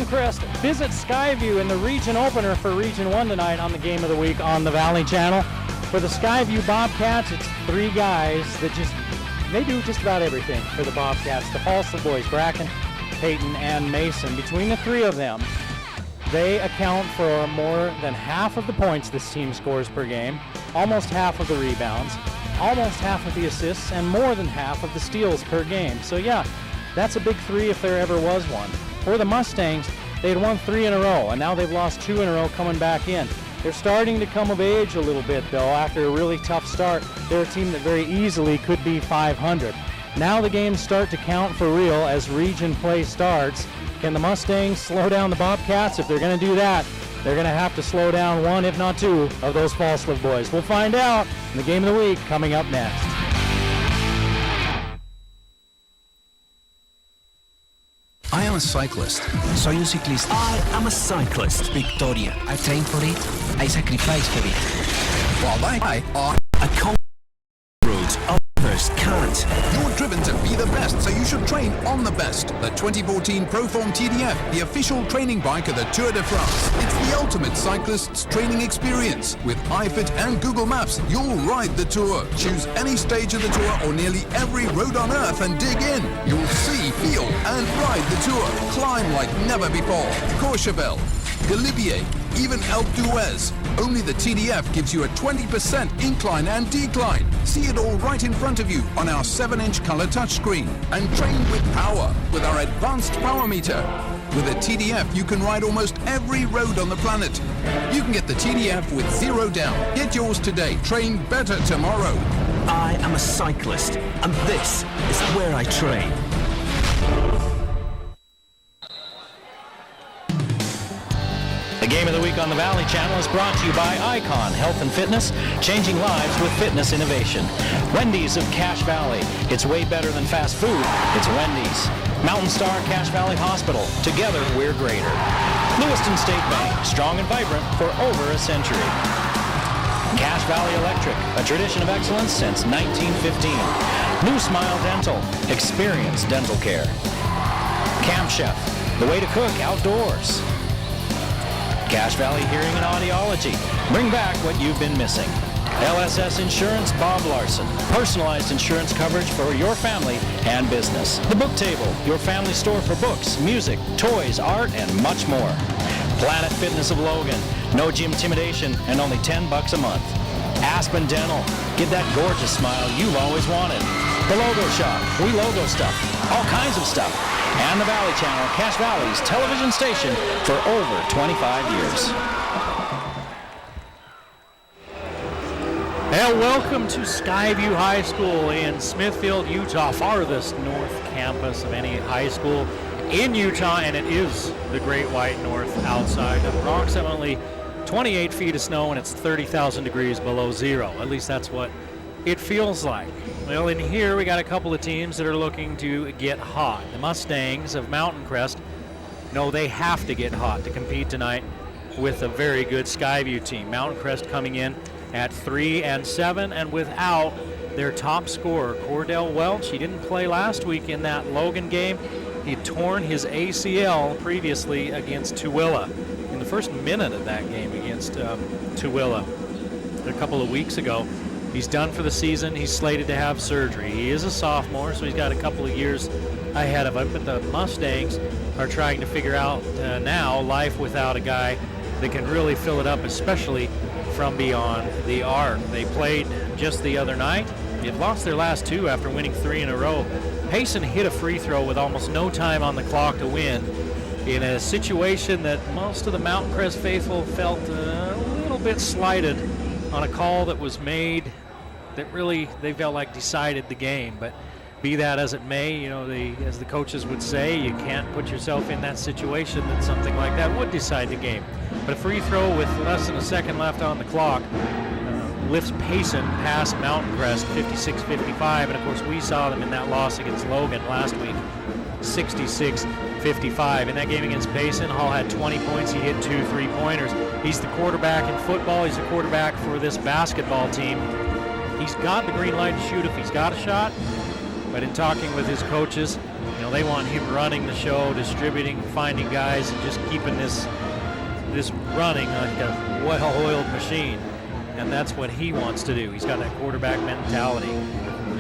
Mountain Crest visits Skyview in the region opener for Region 1 tonight on the Game of the Week on the Valley Channel. For the Skyview Bobcats, it's three guys that they do just about everything for the Bobcats. The Falswood boys, Bracken, Peyton, and Mason. Between the three of them, they account for more than half of the points this team scores per game, almost half of the rebounds, almost half of the assists, and more than half of the steals per game. So yeah, that's a big three if there ever was one. For the Mustangs, they had won 3 in a row, and now they've lost 2 in a row coming back in. They're starting to come of age a little bit, though. After a really tough start, they're a team that very easily could be 500. Now the games start to count for real as region play starts. Can the Mustangs slow down the Bobcats? If they're going to do that, they're going to have to slow down one, if not two, of those Falswood boys. We'll find out in the Game of the Week coming up next. I am a cyclist. Soy un ciclista. I am a cyclist. Victoria. I train for it. I sacrifice for it. While I are a roads others can't. You're driven to be the best, so you should train on the best. The 2014 Proform TDF, the official training bike of the Tour de France. It's the ultimate cyclist's training experience. With iFit and Google Maps, you'll ride the Tour. Choose any stage of the Tour or nearly every road on Earth and dig in. You'll see, feel, and ride the Tour. Climb like never before. Courchevel, Galibier, even Alpe d'Huez. Only the TDF gives you a 20% incline and decline. See it all right in front of you on our 7-inch color touchscreen. And train with power with our advanced power meter. With a TDF, you can ride almost every road on the planet. You can get the TDF with 0 down. Get yours today. Train better tomorrow. I am a cyclist, and this is where I train. The Game of the Week on the Valley Channel is brought to you by Icon Health and Fitness, changing lives with fitness innovation. Wendy's of Cache Valley. It's way better than fast food. It's Wendy's. Mountain Star Cache Valley Hospital. Together, we're greater. Lewiston State Bank, strong and vibrant for over a century. Cache Valley Electric, a tradition of excellence since 1915. New Smile Dental, experience dental care. Camp Chef, the way to cook outdoors. Cache Valley Hearing and Audiology. Bring back what you've been missing. LSS Insurance, Bob Larson. Personalized insurance coverage for your family and business. The Book Table, your family store for books, music, toys, art, and much more. Planet Fitness of Logan. No gym intimidation and only $10 a month. Aspen Dental. Get that gorgeous smile you've always wanted. The Logo Shop. We logo stuff. All kinds of stuff. And the Valley Channel, Cache Valley's television station for over 25 years. And welcome to Skyview High School in Smithfield, Utah, farthest north campus of any high school in Utah, and it is the Great White North outside. Approximately 28 feet of snow, and it's 30,000 degrees below zero. At least that's what it feels like. Well, in here we got a couple of teams that are looking to get hot. The Mustangs of Mountain Crest know they have to get hot to compete tonight with a very good Skyview team. Mountain Crest coming in at 3-7 and without their top scorer, Cordell Welch. He didn't play last week in that Logan game. He'd torn his ACL previously against Tooele in the first minute of that game against Tooele a couple of weeks ago. He's done for the season. He's slated to have surgery. He is a sophomore, so he's got a couple of years ahead of him. But the Mustangs are trying to figure out now life without a guy that can really fill it up, especially from beyond the arc. They played just the other night. They've lost their last 2 after winning 3 in a row. Payson hit a free throw with almost no time on the clock to win in a situation that most of the Mountain Crest faithful felt a little bit slighted on a call that was made that really they felt like decided the game. But be that as it may, you know, as the coaches would say, you can't put yourself in that situation that something like that would decide the game. But a free throw with less than a second left on the clock lifts Payson past Mountain Crest 56-55, and of course we saw them in that loss against Logan last week, 66-55. In that game against Payson, Hall had 20 points. He hit 2 3-pointers. He's the quarterback in football. He's the quarterback for this basketball team. He's got the green light to shoot if he's got a shot, but in talking with his coaches, They want him running the show, distributing, finding guys, and just keeping this running like a well-oiled machine. And that's what he wants to do. He's got that quarterback mentality.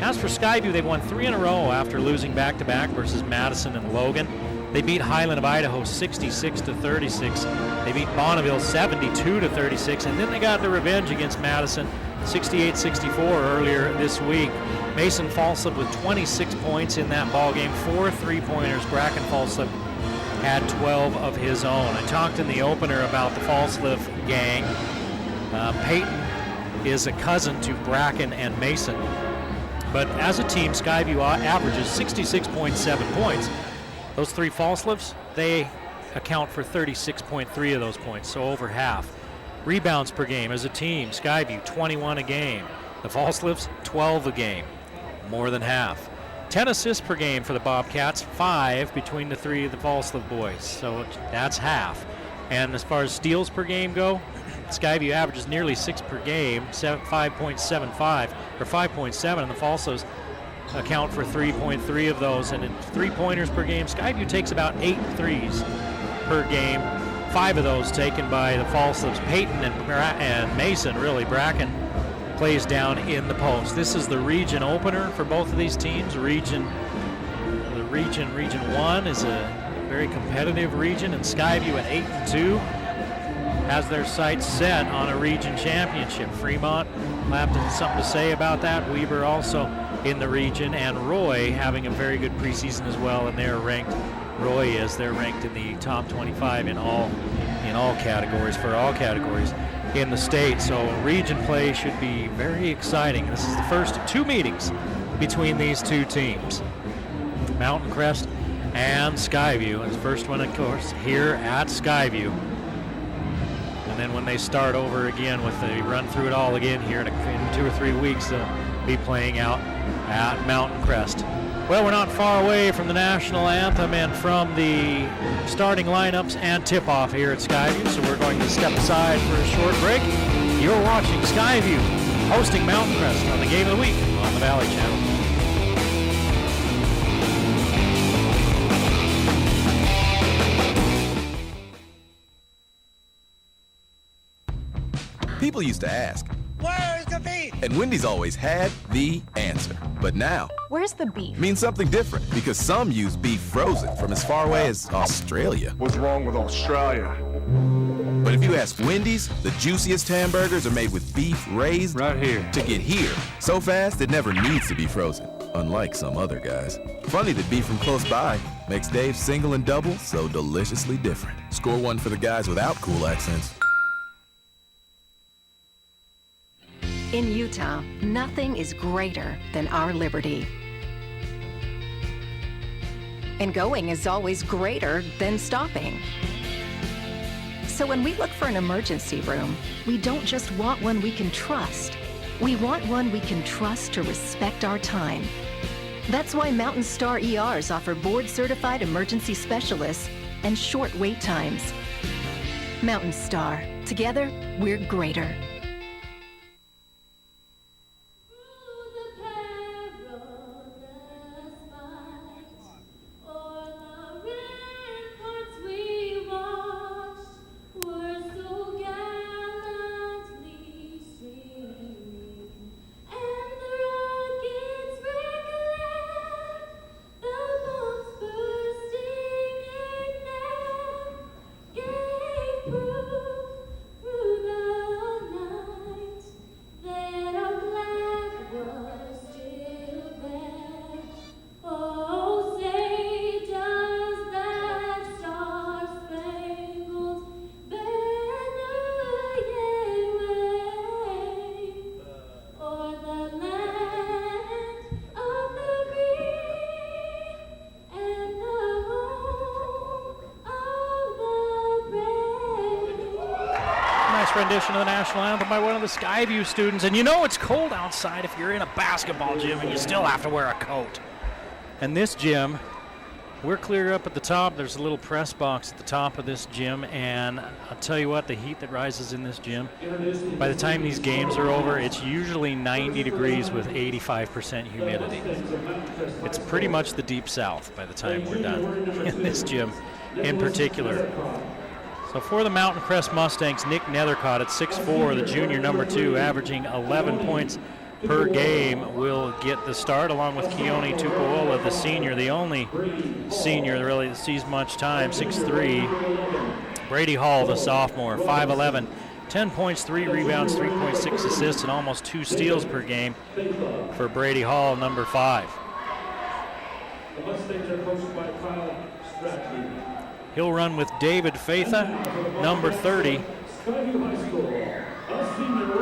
As for Skyview, they've won 3 in a row after losing back-to-back versus Madison and Logan. They beat Highland of Idaho 66-36. They beat Bonneville 72-36, and then they got the revenge against Madison 68-64 earlier this week. Mason Falslip with 26 points in that ball game, 4 3-pointers. Bracken Falslip had 12 of his own. I talked in the opener about the Falslip gang. Peyton is a cousin to Bracken and Mason, but as a team, Skyview averages 66.7 points. Those 3 Falslips, they account for 36.3 of those points, so over half. Rebounds per game as a team, Skyview 21 a game. The Falslips 12 a game, more than half. 10 assists per game for the Bobcats, 5 between the 3 of the Falslip boys, so that's half. And as far as steals per game go, Skyview averages nearly 6 per game, 5.75 or 5.7, and the Falsos account for 3.3 of those. And in 3-pointers per game, Skyview takes about 8 threes per game. 5 of those taken by the Falslips. Peyton and Mason, really. Bracken plays down in the post. This is the region opener for both of these teams. Region 1 is a very competitive region, and Skyview at 8-2 has their sights set on a region championship. Fremont will have something to say about that. Weber also in the region, and Roy having a very good preseason as well, and they're ranked. Roy is. They're ranked in the top 25 in all categories, for all categories in the state. So region play should be very exciting. This is the first of 2 meetings between these 2 teams, Mountain Crest and Skyview. And the first one, of course, here at Skyview. And then when they start over again with the run through it all again here in 2 or 3 weeks, they'll be playing out at Mountain Crest. Well, we're not far away from the national anthem and from the starting lineups and tip-off here at Skyview, so we're going to step aside for a short break. You're watching Skyview hosting Mountain Crest on the Game of the Week on the Valley Channel. People used to ask, "Where's the beef?" and Wendy's always had the answer. But now, where's the beef? Means something different, because some use beef frozen from as far away as Australia. What's wrong with Australia? But if you ask Wendy's, the juiciest hamburgers are made with beef raised Right here. to get here. So fast, it never needs to be frozen, unlike some other guys. Funny that beef from close by makes Dave's single and double so deliciously different. Score 1 for the guys without cool accents. In Utah, nothing is greater than our liberty. And going is always greater than stopping. So when we look for an emergency room, we don't just want one we can trust. We want one we can trust to respect our time. That's why Mountain Star ERs offer board-certified emergency specialists and short wait times. Mountain Star. Together, we're greater. Rendition of the national anthem by one of the Skyview students. And you know it's cold outside if you're in a basketball gym and you still have to wear a coat. And this gym We're clear up at the top. There's a little press box at the top of this gym, and I'll tell you what, the heat that rises in this gym, by the time these games are over, it's usually 90 degrees with 85% humidity. It's pretty much the deep south by the time we're done in this gym in particular. So for the Mountain Crest Mustangs, Nick Nethercott at 6'4", the junior number 2, averaging 11 points per game, will get the start, along with Keone Tupuola, the senior, the only senior really that sees much time, 6'3". Brady Hall, the sophomore, 5'11", 10 points, 3 rebounds, 3.6 assists, and almost 2 steals per game for Brady Hall, number 5. He'll run with David Faitha, number 30.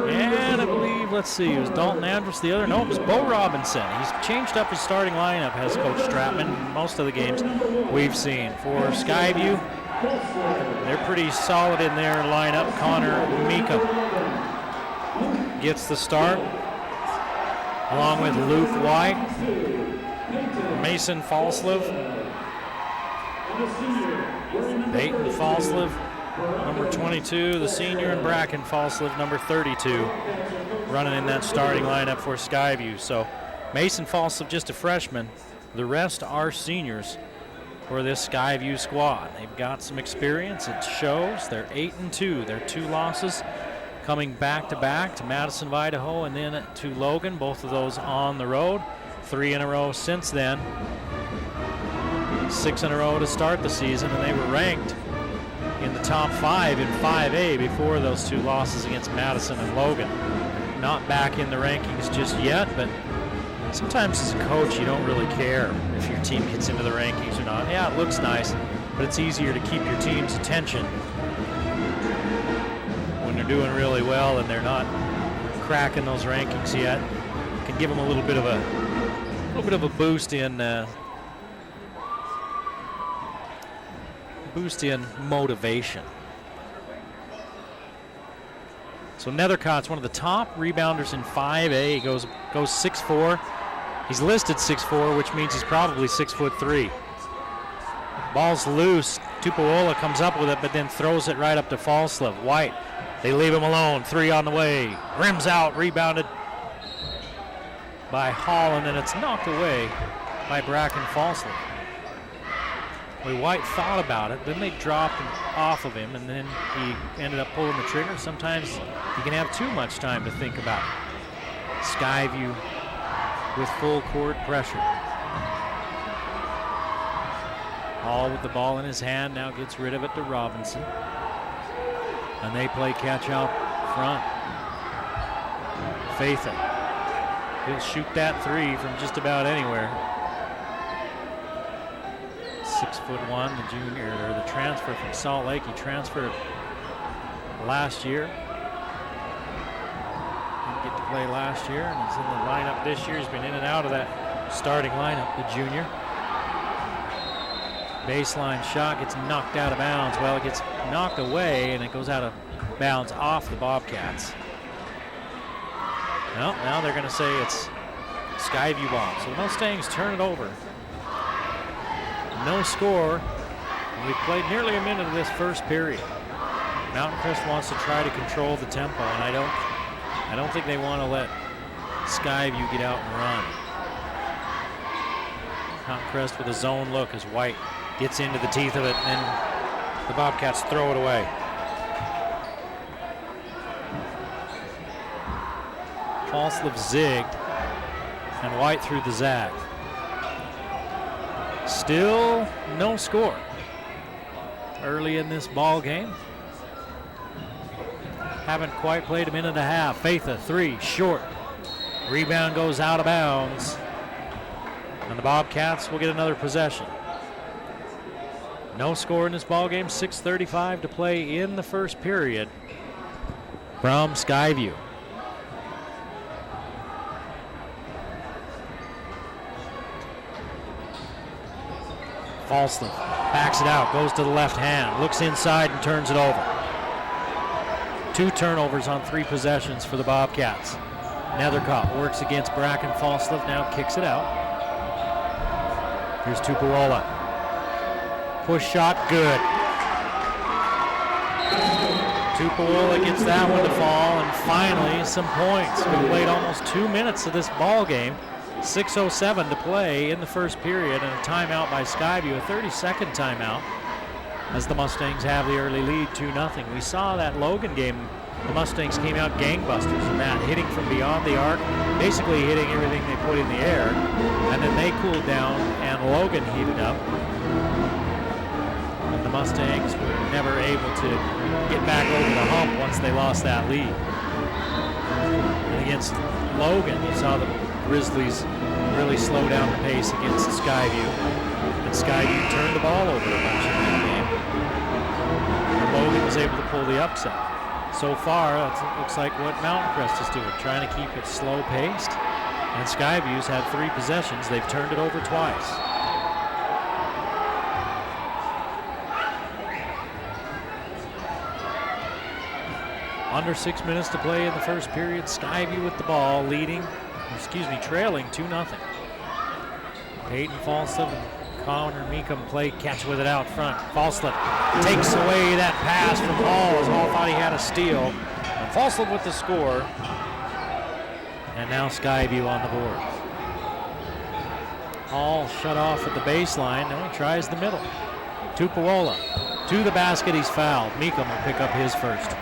And I believe, let's see, it was Dalton Andrus the other. No, it was Bo Robinson. He's changed up his starting lineup, has Coach Stratman, most of the games we've seen. For Skyview, they're pretty solid in their lineup. Connor Meekum gets the start, along with Luke White, Mason Falslev, Peyton Falslev, number 22, the senior, and Bracken Falslev, number 32, running in that starting lineup for Skyview. So Mason Falslev, just a freshman. The rest are seniors for this Skyview squad. They've got some experience. It shows. They're 8-2. Their 2 losses coming back-to-back to Madison, Idaho, and then to Logan, both of those on the road. 3 in a row since then. 6 in a row to start the season, and they were ranked in the top 5 in 5A before those 2 losses against Madison and Logan. Not back in the rankings just yet, but sometimes as a coach you don't really care if your team gets into the rankings or not. Yeah, it looks nice, but it's easier to keep your team's attention when they're doing really well and they're not cracking those rankings yet. It can give them a little bit of a boost in motivation. So Nethercott's one of the top rebounders in 5A. He goes 6'4". He's listed 6'4", which means he's probably 6'3". Ball's loose. Tupuola comes up with it, but then throws it right up to Falslev. White, they leave him alone. 3 on the way. Rims out, rebounded by Hall, and then it's knocked away by Bracken Falslev. White thought about it, then they dropped him off of him, and then he ended up pulling the trigger. Sometimes you can have too much time to think about it. Skyview with full court pressure. Hall with the ball in his hand, now gets rid of it to Robinson. And they play catch out front. Faitha. He'll shoot that 3 from just about anywhere. 6'1", the junior, or the transfer from Salt Lake. He transferred last year. Didn't get to play last year, and he's in the lineup this year. He's been in and out of that starting lineup, the junior. Baseline shot gets knocked out of bounds. Well, it gets knocked away, and it goes out of bounds off the Bobcats. Well, now they're going to say it's Skyview ball. So the Mustangs turn it over. No score. We've played nearly a minute of this first period. Mountain Crest wants to try to control the tempo, and I don't think they want to let Skyview get out and run. Mountain Crest with a zone look as White gets into the teeth of it, and the Bobcats throw it away. Falslev zigged, and White threw the zag. Still no score early in this ball game. Haven't quite played a minute and a half. Faitha, 3, short. Rebound goes out of bounds. And the Bobcats will get another possession. No score in this ball game. 6:35 to play in the first period from Skyview. Falslev backs it out, goes to the left hand, looks inside and turns it over. 2 turnovers on 3 possessions for the Bobcats. Nethercott works against Bracken Falslev, now kicks it out. Here's Tupuola. Push shot, good. Tupuola gets that one to fall, and finally some points. We played almost 2 minutes of this ball game. 6:07 to play in the first period, and a timeout by Skyview, a 30-second timeout, as the Mustangs have the early lead, 2-0. We saw that Logan game. The Mustangs came out gangbusters in that, hitting from beyond the arc, basically hitting everything they put in the air, and then they cooled down and Logan heated up. And the Mustangs were never able to get back over the hump once they lost that lead. And against Logan, you saw the Grizzlies really slow down the pace against Skyview, and Skyview turned the ball over a bunch in that game. And Logan was able to pull the upset. So far, it looks like what Mountain Crest is doing, trying to keep it slow-paced. And Skyview's had 3 possessions. They've turned it over twice. Under 6 minutes to play in the first period. Skyview with the ball, trailing 2-0. Peyton Falslip and Connor Meekum play catch with it out front. Falslip takes away that pass from Hall, as Hall thought he had a steal. And Falslip with the score. And now Skyview on the board. Hall shut off at the baseline. Now he tries the middle. Tupuola to the basket. He's fouled. Meekum will pick up his first.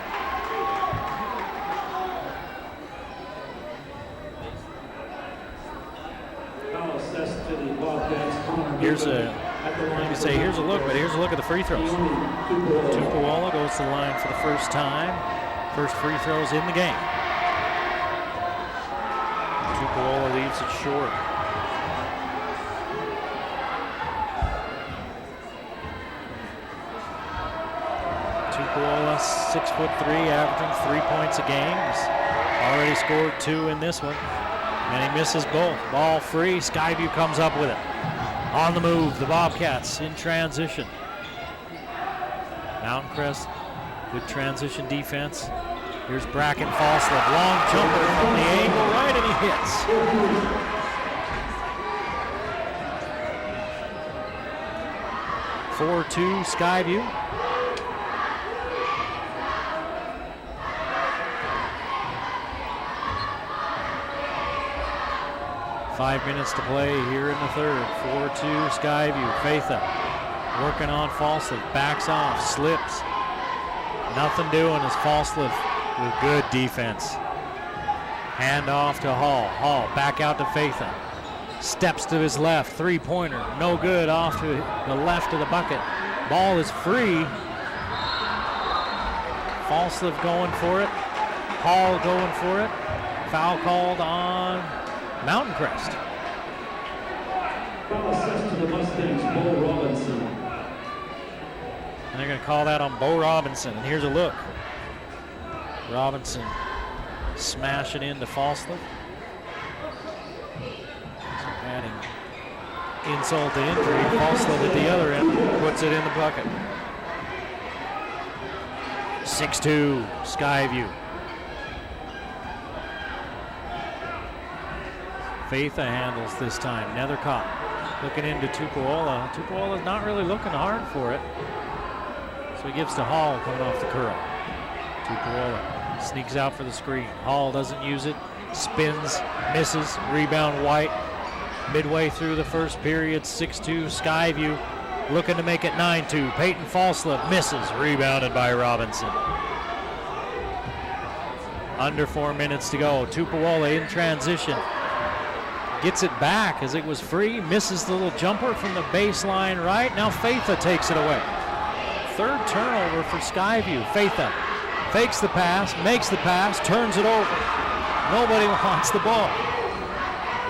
Here's a look, but here's a look at the free throws. Tupuola goes to the line for the first time. First free throws in the game. Tupuola leaves it short. Tupuola, 6'3", averaging 3 points a game. He's already scored 2 in this one, and he misses both. Ball free. Skyview comes up with it. On the move, the Bobcats in transition. Mountain Crest, good transition defense. Here's Bracken Falslip, long jumper from the angle right, and he hits. (4-2) Skyview. Five minutes to play here in the third. 4-2 Skyview. Faitha working on Falslip. Backs off, slips. Nothing doing as Falslip with good defense. Hand off to Hall. Hall back out to Faitha. Steps to his left. Three-pointer. No good. Off to the left of the bucket. Ball is free. Falslip going for it. Hall going for it. Foul called on Mountain Crest. And they're going to call that on Bo Robinson. And here's a look. Robinson smashing into Falslip. So adding insult to injury. Falslip at the other end puts it in the bucket. 6-2 Skyview. Faitha handles this time. Nethercott looking into Tupuola. Tupuola's not really looking hard for it. So he gives to Hall coming off the curl. Tupuola sneaks out for the screen. Hall doesn't use it. Spins, misses. Rebound White. Midway through the first period, 6-2 Skyview. Looking to make it 9-2. Peyton Falslip misses. Rebounded by Robinson. Under 4 minutes to go. Tupuola in transition. Gets it back as it was free. Misses the little jumper from the baseline right. Now Faitha takes it away. Third turnover for Skyview. Faitha fakes the pass, makes the pass, turns it over. Nobody wants the ball.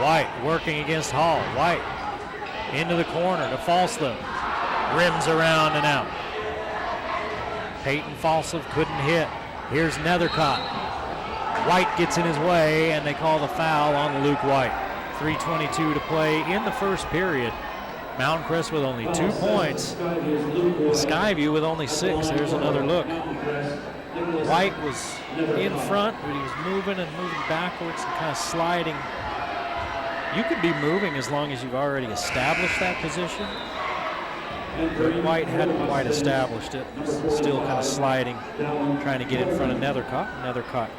White working against Hall. White into the corner to Falslip. Rims around and out. Peyton Falslip couldn't hit. Here's Nethercott. White gets in his way, and they call the foul on Luke White. 3:22 to play in the first period. Mountain Crest with only 2 points. Skyview with only 6. There's another look. White was in front, but he was moving backwards and kind of sliding. You could be moving as long as you've already established that position. White hadn't quite established it. Still kind of sliding, trying to get in front of Nethercott. Nethercott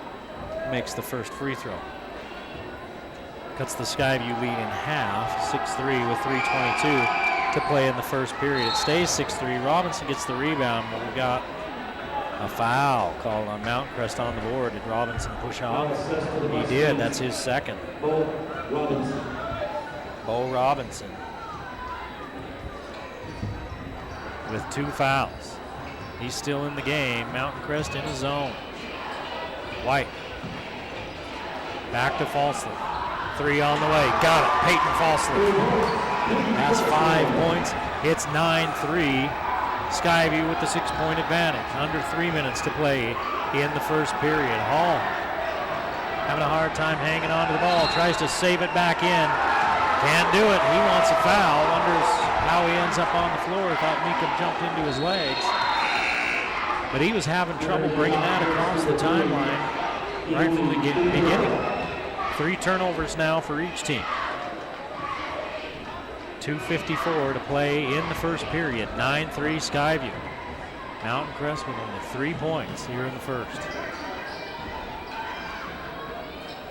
makes the first free throw. Cuts the Skyview lead in half, 6-3 with 3:22 to play in the first period. It stays 6-3. Robinson gets the rebound, but we got a foul called on Mountain Crest on the board. Did Robinson push off? He did. That's his second. Bo Robinson with 2 fouls. He's still in the game. Mountain Crest in his zone. White. Back to Falsley. 3 on the way. Got it. Peyton Falsley has 5 points. It's 9-3. Skyview with the 6-point advantage. Under 3 minutes to play in the first period. Hall having a hard time hanging on to the ball. Tries to save it back in. Can't do it. He wants a foul. Wonders how he ends up on the floor. Thought Meekum jumped into his legs. But he was having trouble bringing that across the timeline right from the beginning. 3 turnovers now for each team. 2:54 to play in the first period. 9-3 Skyview. Mountain Crest with only 3 points here in the first.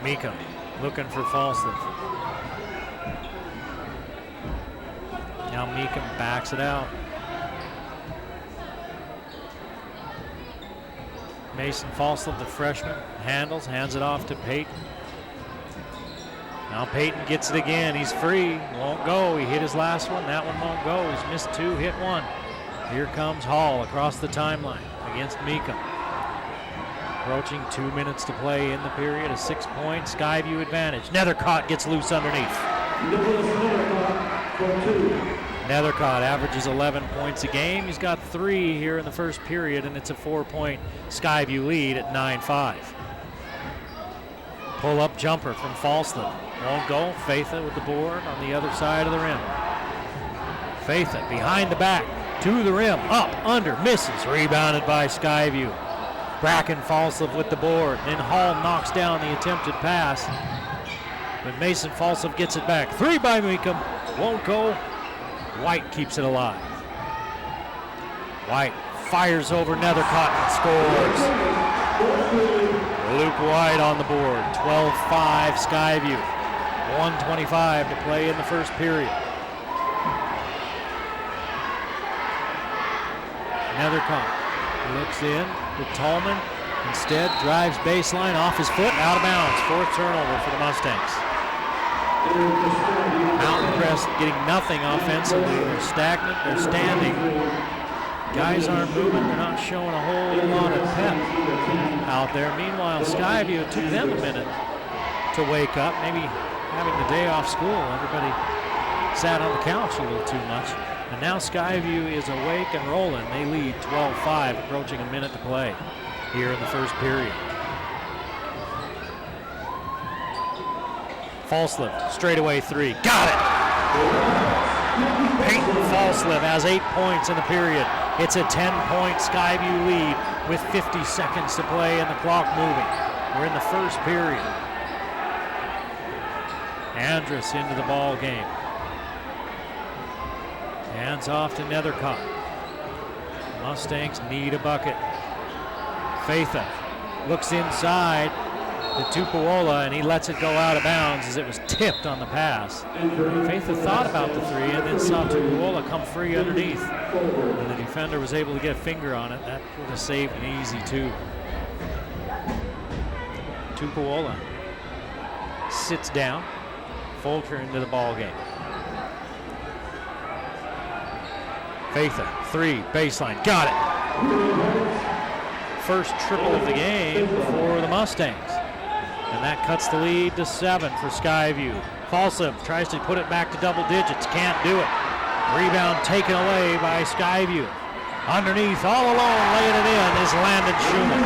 Meekum looking for Falsley. Now Meekum backs it out. Mason Falsley, the freshman, hands it off to Peyton. Now Peyton gets it again. He's free. Won't go. He hit his last one. That one won't go. He's missed 2, hit 1. Here comes Hall across the timeline against Meekum. Approaching 2 minutes to play in the period. A 6-point Skyview advantage. Nethercott gets loose underneath. Nethercott averages 11 points a game. He's got 3 here in the first period, and it's a 4-point Skyview lead at 9-5. Pull-up jumper from Falsley. Won't go. Faitha with the board on the other side of the rim. Faitha behind the back to the rim. Up, under, misses. Rebounded by Skyview. Bracken Falsley with the board. Then Hall knocks down the attempted pass. But Mason Falsley gets it back. 3 by Meekum. Won't go. White keeps it alive. White fires over Nethercott and scores. Luke White on the board. 12-5 Skyview. 1:25 to play in the first period. Nethercott looks in to Tallman. Instead, drives baseline off his foot, out of bounds. 4th turnover for the Mustangs. Mountain Crest getting nothing offensively. They're stagnant, they're standing. Guys aren't moving, they're not showing a whole lot of pep out there. Meanwhile, Skyview, it took them a minute to wake up. Maybe having the day off school, everybody sat on the couch a little too much. And now Skyview is awake and rolling. They lead 12-5, approaching a minute to play here in the first period. Falsley, straightaway 3. Got it! Peyton Falsley has 8 points in the period. It's a 10-point Skyview lead with 50 seconds to play and the clock moving. We're in the first period. Andrus into the ball game. Hands off to Nethercott. Mustangs need a bucket. Faitha looks inside to Tupuola, and he lets it go out of bounds as it was tipped on the pass. Faitha thought about the 3 and then saw Tupuola come free underneath. And the defender was able to get a finger on it. That would have saved an easy 2. Tupuola sits down. Folger into the ball game. Faitha, 3, baseline, got it. First triple of the game for the Mustangs. And that cuts the lead to 7 for Skyview. Falsley tries to put it back to double digits, can't do it. Rebound taken away by Skyview. Underneath, all alone, laying it in is Landon Schumann.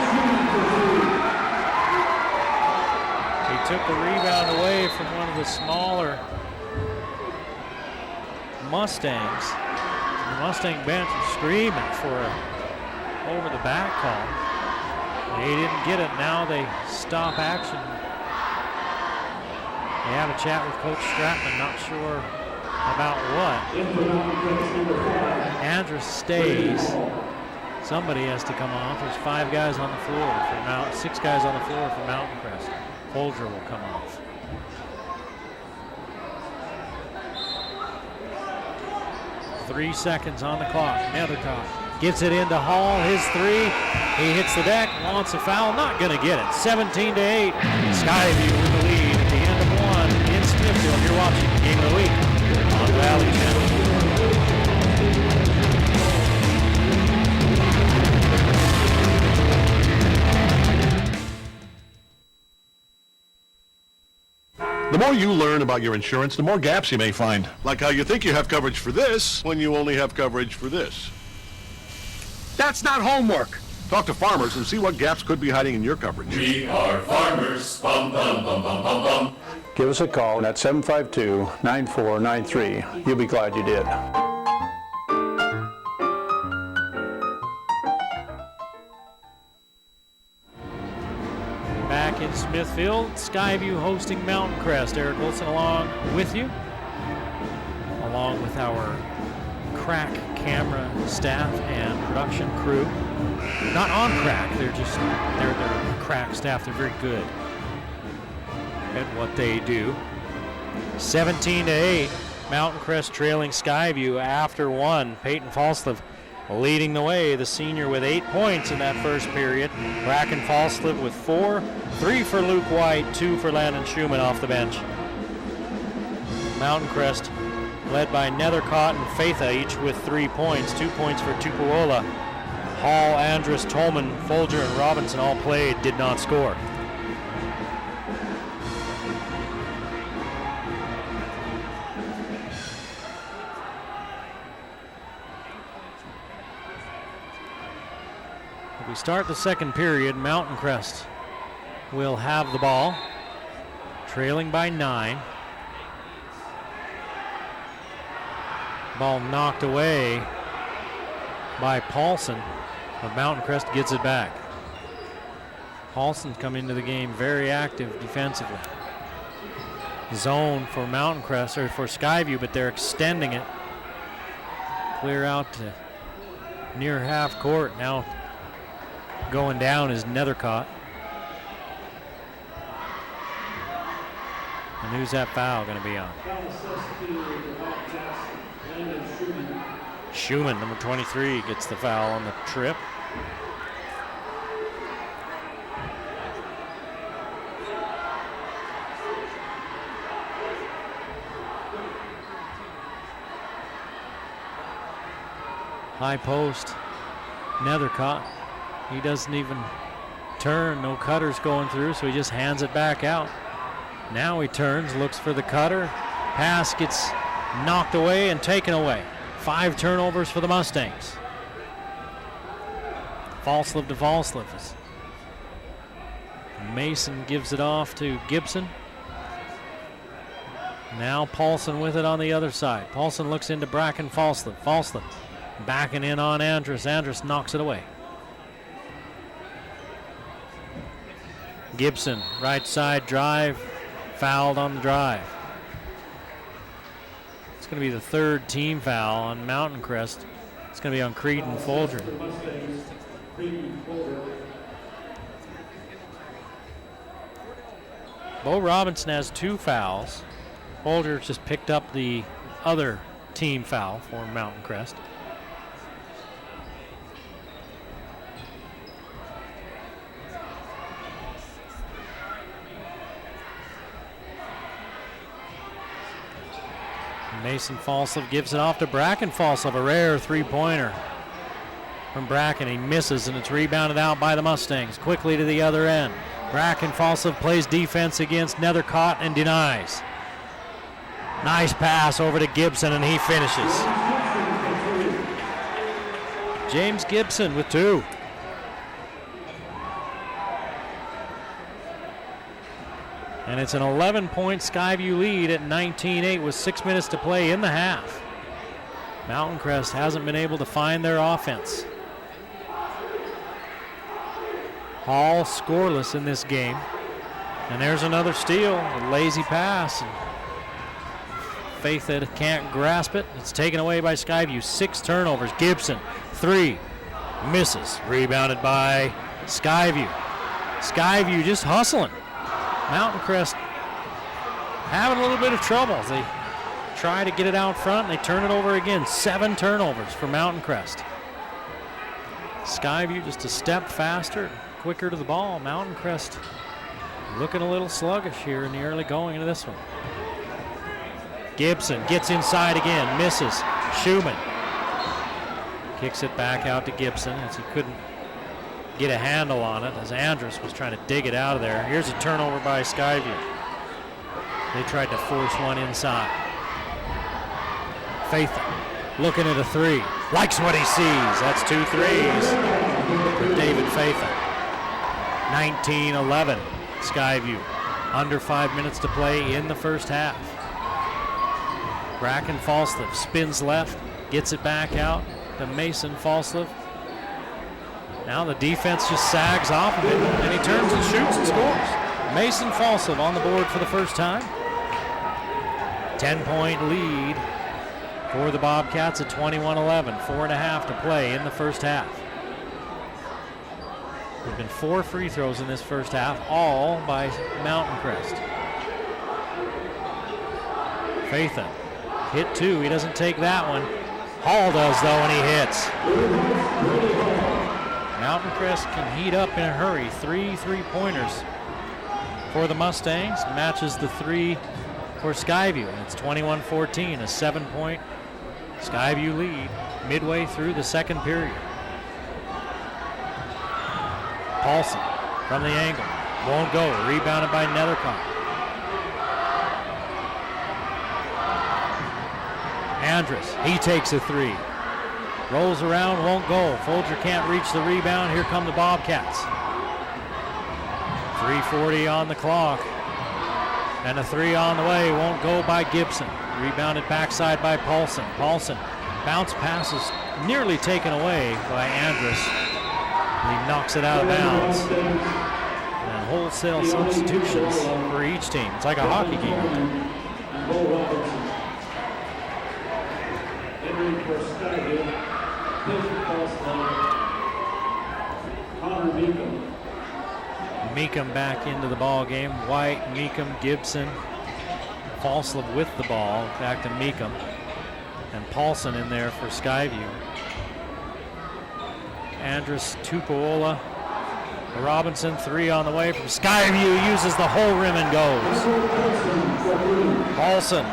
He took the rebound away from one of the smaller Mustangs. The Mustang bench was screaming for a over-the-back call. They didn't get it. Now they stop action. They have a chat with Coach Stratman. Not sure About what? Andrus stays. Somebody has to come off. There's 5 guys on the floor for 6 guys on the floor for Mountain Crest. Folger will come off. Three seconds on the clock. Nethercott gets it into Hall. His 3. He hits the deck. Wants a foul. Not going to get it. 17-8. Skyview with the lead at the end of 1 in Smithfield. You're watching Game of the Week on Valley Channel. The more you learn about your insurance, the more gaps you may find. Like how you think you have coverage for this when you only have coverage for this. That's not homework. Talk to farmers and see what gaps could be hiding in your coverage. We are farmers. Bum, bum, bum, bum, bum, bum. Give us a call at 752-9493. You'll be glad you did. Back in Smithfield, Skyview hosting Mountain Crest. Eric Olson along with you, along with our crack camera staff and production crew. Not on crack, they're crack staff. They're very good at what they do. 17-8, Mountain Crest trailing Skyview after 1. Peyton Falslev leading the way, the senior with 8 points in that first period. Bracken Falslev with 4, 3 for Luke White, 2 for Landon Schumann off the bench. Mountain Crest led by Nethercott and Faitha, each with 3 points, 2 points for Tupuola. Hall, Andrus, Tolman, Folger, and Robinson all played, did not score. We start the second period. Mountain Crest will have the ball, trailing by 9. Ball knocked away by Paulson, but Mountain Crest gets it back. Paulson's come into the game very active defensively. Zone for Mountain Crest, or for Skyview, but they're extending it. Clear out to near half court. Now going down is Nethercott. And who's that foul going to be on? Schumann, number 23, gets the foul on the trip. High post, Nethercott. He doesn't even turn, no cutters going through, so he just hands it back out. Now he turns, looks for the cutter. Pass gets knocked away and taken away. 5 turnovers for the Mustangs. Falslev to Falslev. Mason gives it off to Gibson. Now Paulson with it on the other side. Paulson looks into Bracken Falslev. Falslev backing in on Andrus. Andrus knocks it away. Gibson, right side drive, fouled on the drive. It's going to be the 3rd team foul on Mountain Crest. It's going to be on Creedon Folger. Bo Robinson has 2 fouls. Folger just picked up the other team foul for Mountain Crest. Mason Falslev gives it off to Bracken Falslev, a rare 3-pointer from Bracken. He misses, and it's rebounded out by the Mustangs. Quickly to the other end. Bracken Falslev plays defense against Nethercott and denies. Nice pass over to Gibson, and he finishes. James Gibson with 2. And it's an 11-point Skyview lead at 19-8 with 6 minutes to play in the half. Mountain Crest hasn't been able to find their offense. Hall scoreless in this game. And there's another steal, a lazy pass. And Faitha can't grasp it. It's taken away by Skyview. 6 turnovers. Gibson, 3. Misses. Rebounded by Skyview. Skyview just hustling. Mountain Crest having a little bit of trouble. They try to get it out front and they turn it over again. 7 turnovers for Mountain Crest. Skyview just a step faster, quicker to the ball. Mountain Crest looking a little sluggish here in the early going into this one. Gibson gets inside again, misses. Schumann kicks it back out to Gibson as he couldn't get a handle on it as Andrus was trying to dig it out of there. Here's a turnover by Skyview. They tried to force one inside. Faitha looking at a 3. Likes what he sees. That's 2 threes for David Faitha. 19-11 Skyview. Under 5 minutes to play in the first half. Bracken Falslev spins left, gets it back out to Mason Falslev. Now the defense just sags off of it, and he turns and shoots and scores. Mason Falslev on the board for the first time. 10-point lead for the Bobcats at 21-11. 4.5 to play in the first half. There have been 4 free throws in this first half, all by Mountain Crest. Faitha hit 2. He doesn't take that one. Hall does, though, and he hits. Mountain Crest can heat up in a hurry. 3 3-pointers for the Mustangs. Matches the 3 for Skyview. And it's 21-14, a 7-point Skyview lead midway through the second period. Paulson from the angle. Won't go. Rebounded by Nethercott. Andrus, he takes a 3. Rolls around, won't go. Folger can't reach the rebound. Here come the Bobcats. 3:40 on the clock. And a 3 on the way. Won't go by Gibson. Rebounded backside by Paulson. Paulson, bounce passes nearly taken away by Andrus. He knocks it out of bounds. And wholesale substitutions for each team. It's like a hockey game. Meekum back into the ball game. White, Meekum, Gibson, Falslev with the ball. Back to Meekum. And Paulson in there for Skyview. Andrus, Tupuola, Robinson, 3 on the way from Skyview. Uses the whole rim and goes. Paulson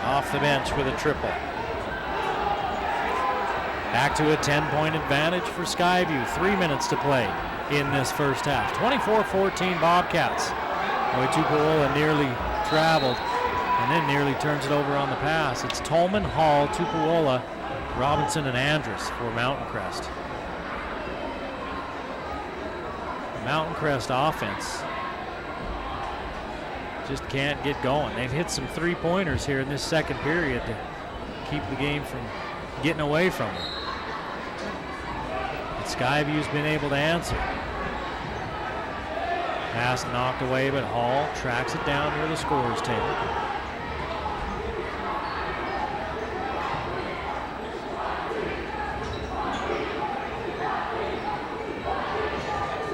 off the bench with a triple. Back to a 10-point advantage for Skyview. 3 minutes to play in this first half. 24-14 Bobcats. Boy, Tupuola nearly traveled and then nearly turns it over on the pass. It's Tolman, Hall, Tupuola, Robinson, and Andrus for Mountain Crest. The Mountain Crest offense just can't get going. They've hit some 3-pointers here in this second period to keep the game from getting away from them. But Skyview's been able to answer. Pass knocked away, but Hall tracks it down near the scorer's table.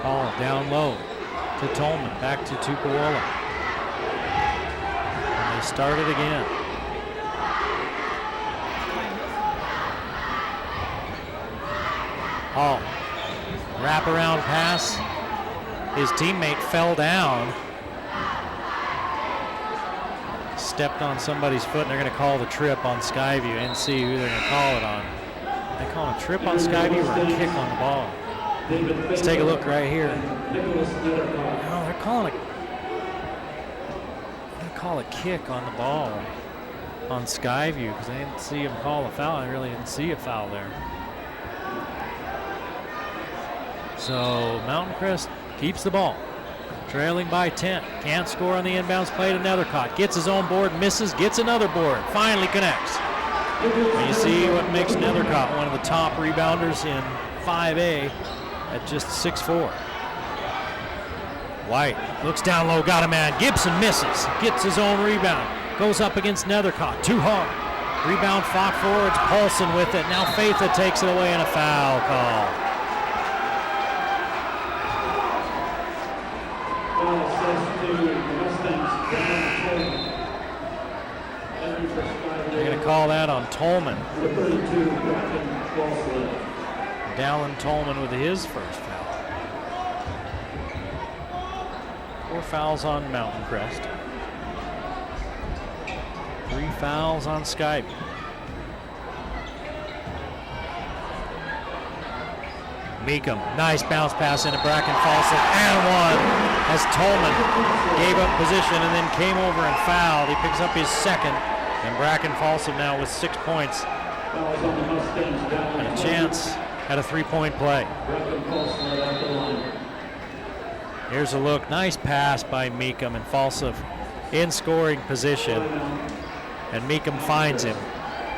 Hall down low to Tolman, back to Tupuola. And they start it again. Hall, wraparound pass. His teammate fell down. Stepped on somebody's foot, and they're going to call the trip on Skyview and see who they're going to call it on. They call a trip on Skyview or a kick on the ball? Let's take a look right here. No, they're calling a kick on the ball on Skyview because they didn't see him call a foul. I really didn't see a foul there. So Mountain Crest keeps the ball, trailing by 10. Can't score on the inbounds play to Nethercott. Gets his own board, misses, gets another board, finally connects. And you see what makes Nethercott one of the top rebounders in 5A at just 6'4". White looks down low, got a man. Gibson misses, gets his own rebound. Goes up against Nethercott. Too hard. Rebound fought forwards. Paulson with it. Now Faitha takes it away and a foul call. They're going to call that on Tolman. Dallin Tolman with his first foul. 4 fouls on Mountain Crest. 3 fouls on Skyview. Meekum, nice bounce pass into Bracken Fawcett, and one as Tolman gave up position and then came over and fouled. He picks up his second, and Bracken Fawcett now with 6 points. And a chance at a 3-point play. Here's a look, nice pass by Meekum, and Fawcett in scoring position. And Meekum finds him.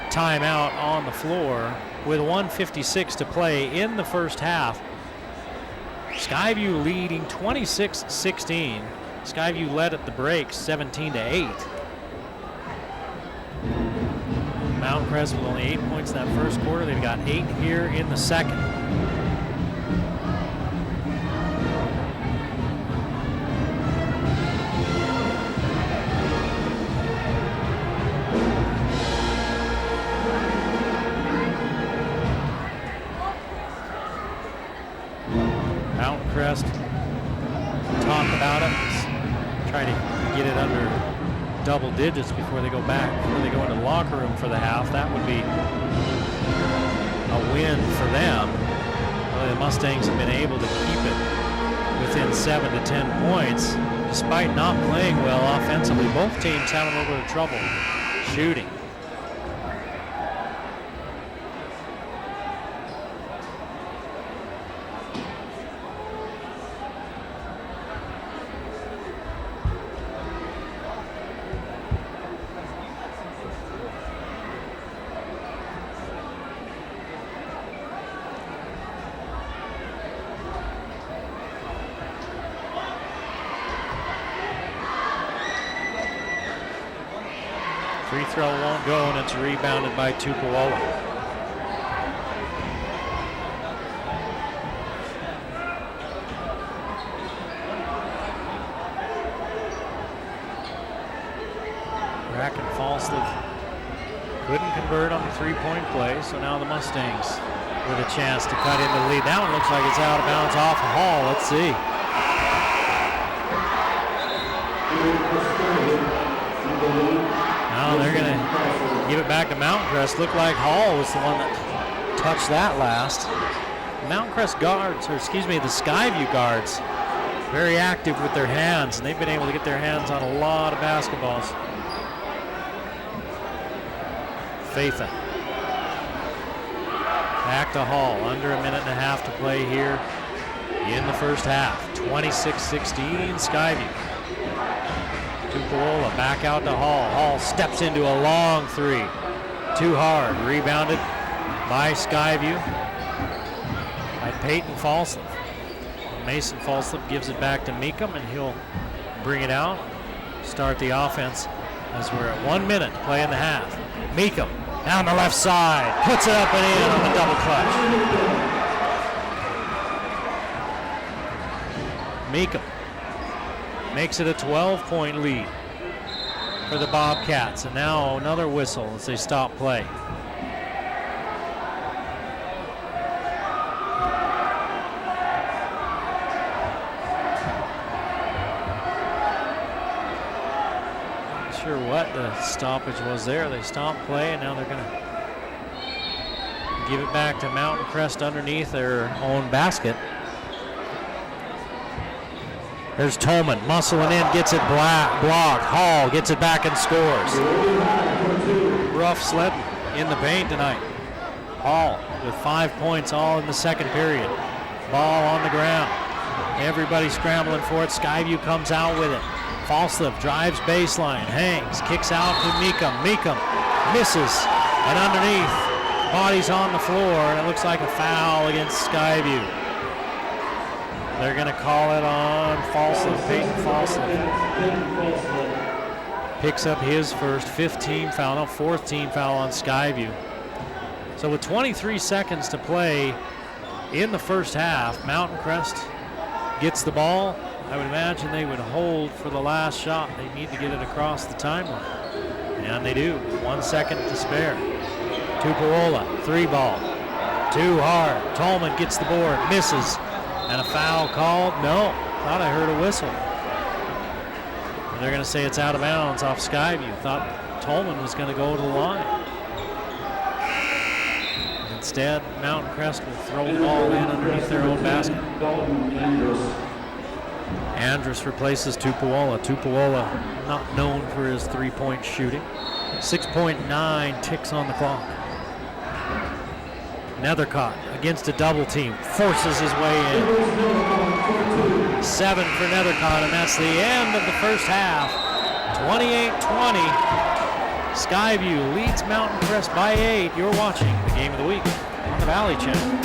Timeout on the floor with 1:56 to play in the first half. Skyview leading 26-16. Skyview led at the break 17-8. Mountain Crest with only 8 points in that first quarter. They've got 8 here in the second. Mountain Crest, talk about it, try to get it under double digits before they go back, before they go into the locker room for the half. That would be a win for them. Well, the Mustangs have been able to keep it within 7 to 10 points, despite not playing well offensively. Both teams having a little bit of trouble shooting. Free throw won't go, and it's rebounded by Tupuola. Bracken Falstaff couldn't convert on the 3-point play, so now the Mustangs with a chance to cut into the lead. That one looks like it's out of bounds off of Hall. Let's see. Now they're going to give it back to Mountain Crest. Looked like Hall was the one that touched that last. Mountain Crest guards, or excuse me, the Skyview guards, very active with their hands, and they've been able to get their hands on a lot of basketballs. Faitha. Back to Hall. Under a minute and a half to play here in the first half. 26-16 Skyview. Tupuola back out to Hall. Hall steps into a long three. Too hard. Rebounded by Skyview. By Peyton Falstaff. Mason Falstaff gives it back to Meekum, and he'll bring it out. Start the offense as we're at 1 minute to play in the half. Meekum down the left side. Puts it up and in on the double clutch. Meekum makes it a 12-point lead for the Bobcats. And now another whistle as they stop play. Not sure what the stoppage was there. They stopped play, and now they're going to give it back to Mountain Crest underneath their own basket. There's Tolman muscling in, gets it blocked. Hall gets it back and scores. Rough sledding in the paint tonight. Hall with 5 points all in the second period. Ball on the ground. Everybody scrambling for it. Skyview comes out with it. Falstaff drives baseline, hangs, kicks out to Meekum. Meekum misses, and underneath, bodies on the floor, and it looks like a foul against Skyview. They're going to call it on Falstaff, Peyton Falstaff. picks up his first 15 foul, no, fourth team foul on Skyview. So with 23 seconds to play in the first half, Mountain Crest gets the ball. I would imagine they would hold for the last shot. They need to get it across the timeline. And they do. 1 second to spare. Tupuola, 3-ball. Too hard. Tolman gets the board, misses. And a foul called? No. Thought I heard a whistle. And they're going to say it's out of bounds off Skyview. Thought Tolman was going to go to the line. Instead, Mountain Crest will throw the ball in underneath their own basket. Andrus replaces Tupuola. Tupuola not known for his three-point shooting. 6.9 ticks on the clock. Nethercott against a double team, forces his way in. 7 for Nethercott, and that's the end of the first half. 28-20. Skyview leads Mountain Crest by 8. You're watching the Game of the Week on the Valley Channel.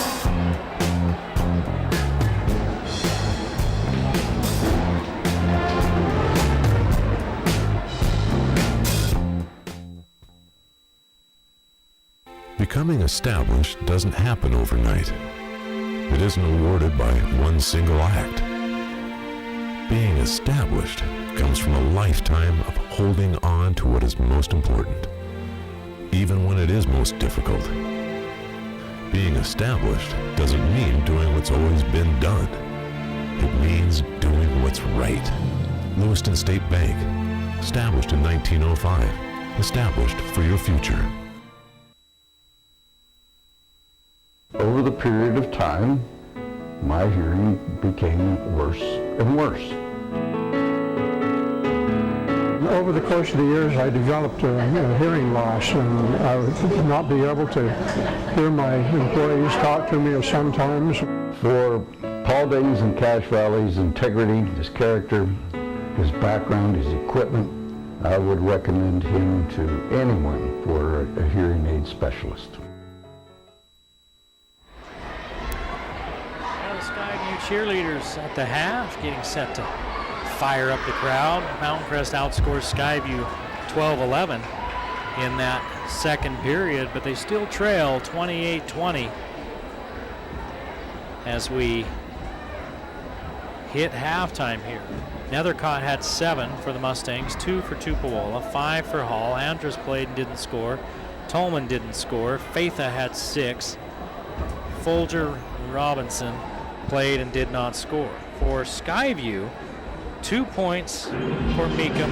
Becoming established doesn't happen overnight. It isn't awarded by one single act. Being established comes from a lifetime of holding on to what is most important, even when it is most difficult. Being established doesn't mean doing what's always been done. It means doing what's right. Lewiston State Bank, established in 1905, established for your future. Over the period of time, my hearing became worse and worse. Over the course of the years, I developed a hearing loss, and I would not be able to hear my employees talk to me sometimes. For Paul Daines and Cache Valley's integrity, his character, his background, his equipment, I would recommend him to anyone for a hearing aid specialist. Cheerleaders at the half getting set to fire up the crowd. Mountain Crest outscores Skyview 12-11 in that second period, but they still trail 28-20 as we hit halftime here. Nethercott had 7 for the Mustangs, 2 for Tupuola, 5 for Hall. Andrus played and didn't score. Tolman didn't score. Faitha had 6. Folger Robinson played and did not score. For Skyview, 2 points for Meekum,